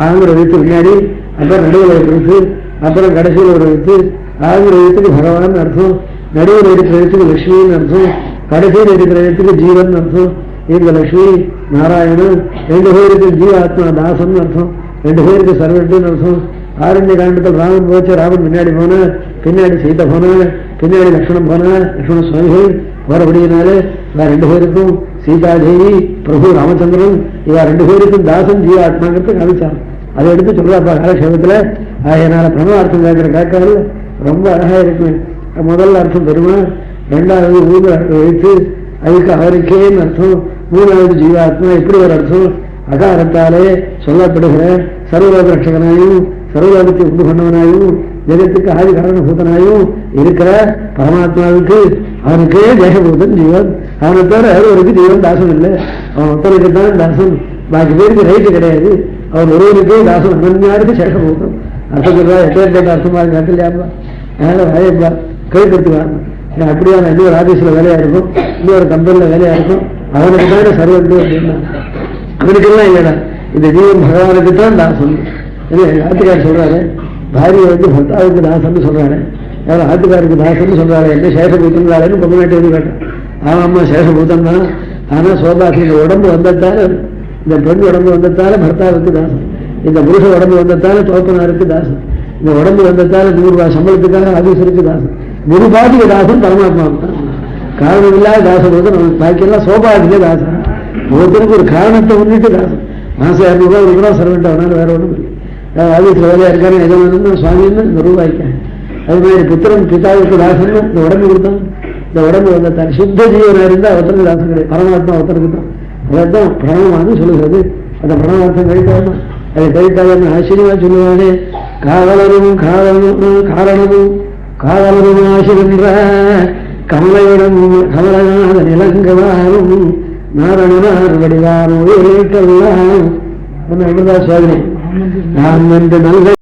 ஆங்கிற எழுத்து முன்னாடி, அப்புறம் நடுவில் எழுத்து, அப்புறம் கடைசியில் ஒரு எழுத்து. ஆங்கிற எழுத்துக்கு பகவான் அர்த்தம், நடுவில் இருக்கிற எழுத்துக்கு லட்சுமின்னு அர்த்தம், கடைசியில் இருக்கிற எழுத்துக்கு ஜீவன் அர்த்தம். இந்த லட்சுமி நாராயணன் ரெண்டு பேருக்கு ஜீவாத்மா தாசன் அர்த்தம், ரெண்டு பேருக்கு சர்வட்டுன்னு அர்த்தம். ஆரண்ய காண்டத்தில் ராமன் போச்சு, ராமன் முன்னாடி போன, பின்னாடி சீதை போன, பின்னாடி லக்ஷ்மணன் போன, லக்ஷ்மண சுவாமிகள் வரபடியினாலே இவ ரெண்டு பேருக்கும் சீதாதேவி பிரபு ராமச்சந்திரன் இவ ரெண்டு பேருக்கும் தாசன் ஜீவாத்மாங்கிறது காமிச்சான். அதை எடுத்து சொல்றாப்பா காலக்ஷேபத்தில். அதனால பிரணவார்த்தம் கேட்கிற கேட்காது ரொம்ப அழகா இருக்கு. முதல்ல அர்த்தம் பெருமா, ரெண்டாவது மூணு எழுத்து, அதுக்கு அவருக்கேன்னு அர்த்தம், மூணாவது ஜீவாத்மா. இப்படி ஒரு அர்த்தம் அகாரத்தாலே சொல்லப்படுகிற சர்வலோக ரட்சகனாயும் சர்வலோகத்தை உண்டு பண்ணவனாயும் ஜெகத்துக்கு ஆதி காரணபூதனாயும் இருக்கிற பரமாத்மாவுக்கு அவனுக்கே தேகபூதன் ஜீவன். அவனை தவிர ஒருவருக்கு ஜீவன் தாசன் இல்லை. அவன் ஒருத்தனுக்கு தான் தாசன், பாக்கி பேருக்கு ரைட்டு கிடையாது. அவன் ஒருவருக்கே தாசன், அனன்யாருக்கு சேஷபூதம். அர்த்தத்துக்கா எட்டேற்பட்ட அர்த்தமா கட்டிலையாப்பா. அதனால ராயப்பா கேட்கறதுக்காக அப்படியான இன்னொரு ஆபீஸ்ல வேலையா இருக்கும், இன்னொரு கம்பெனில வேலையா இருக்கும், அவனுக்கு தானே சர்வண்டு அப்படின்னா அவனுக்கெல்லாம் இல்லைடா. இந்த ஜீவன் பகவானுக்கு தான் தாசன். ஆத்துக்காரர் சொல்றாரு, பாரியை பர்த்தாவுக்கு தாசன்னு சொல்றாரு, யாரும் ஆத்துக்காருக்கு தாசன்னு சொல்றாரு. என்ன சேஷபூத்தன் பொம்மநாட்டி வந்து கேட்டேன். ஆமாம்மா சேஷபூத்தன் தான். ஆனா சோபாசி இந்த உடம்பு வந்தத்தால, இந்த பெண் உடம்பு வந்தத்தால பர்த்தாவுக்கு தாசன், இந்த புருஷ உடம்பு வந்தத்தால தோப்பனாருக்கு தாசன், இந்த உடம்பு வந்தத்தால 100 ரூபாய் சம்பளத்துக்காக ஆபீசருக்கு தாசன். நிருபாதிக தாசன் பரமாத்மாவுக்கு தான். காரணம் இல்லாத தாசபூதன். பாக்கியெல்லாம் சோபாதிக தாசன். ஒருத்தருக்கு ஒரு காரணத்தை முன்னிட்டு தாசன். மாசம் 200 ரூபாய் இருக்கிறோம் சர்வெண்ட், அவனால வேற ஒன்றும் இல்லை. ஆபீஸ்ல வேலையா இருக்காரு, எதை வேணும்னு சுவாமின்னு இந்த ரூபாய்க்காங்க. அது மாதிரி புத்திரன் பிதாவுக்கு தாசன் இந்த உடம்பு கொடுத்தான். இந்த உடம்பு வந்தான் சுத்த ஜீவனா இருந்தா ஒருத்தருக்கு தாசன் கிடையாது, பரமாத்மா ஒருத்தருக்கு தான். அதான் பிரணவமானு சொல்லுகிறது. அந்த பிரணவார்த்தம் கழிக்காம அதை கழிக்காதன்னு ஆச்சரியமா சொல்லுவானே. காவலரும் காரணமும் காவலரும் ஆசிரின்ற கமலையுடன் கமலநாத நிலங்கவாரும் நாரணனார் வடிவாரும் சுவாமி நான் என்று நல்ல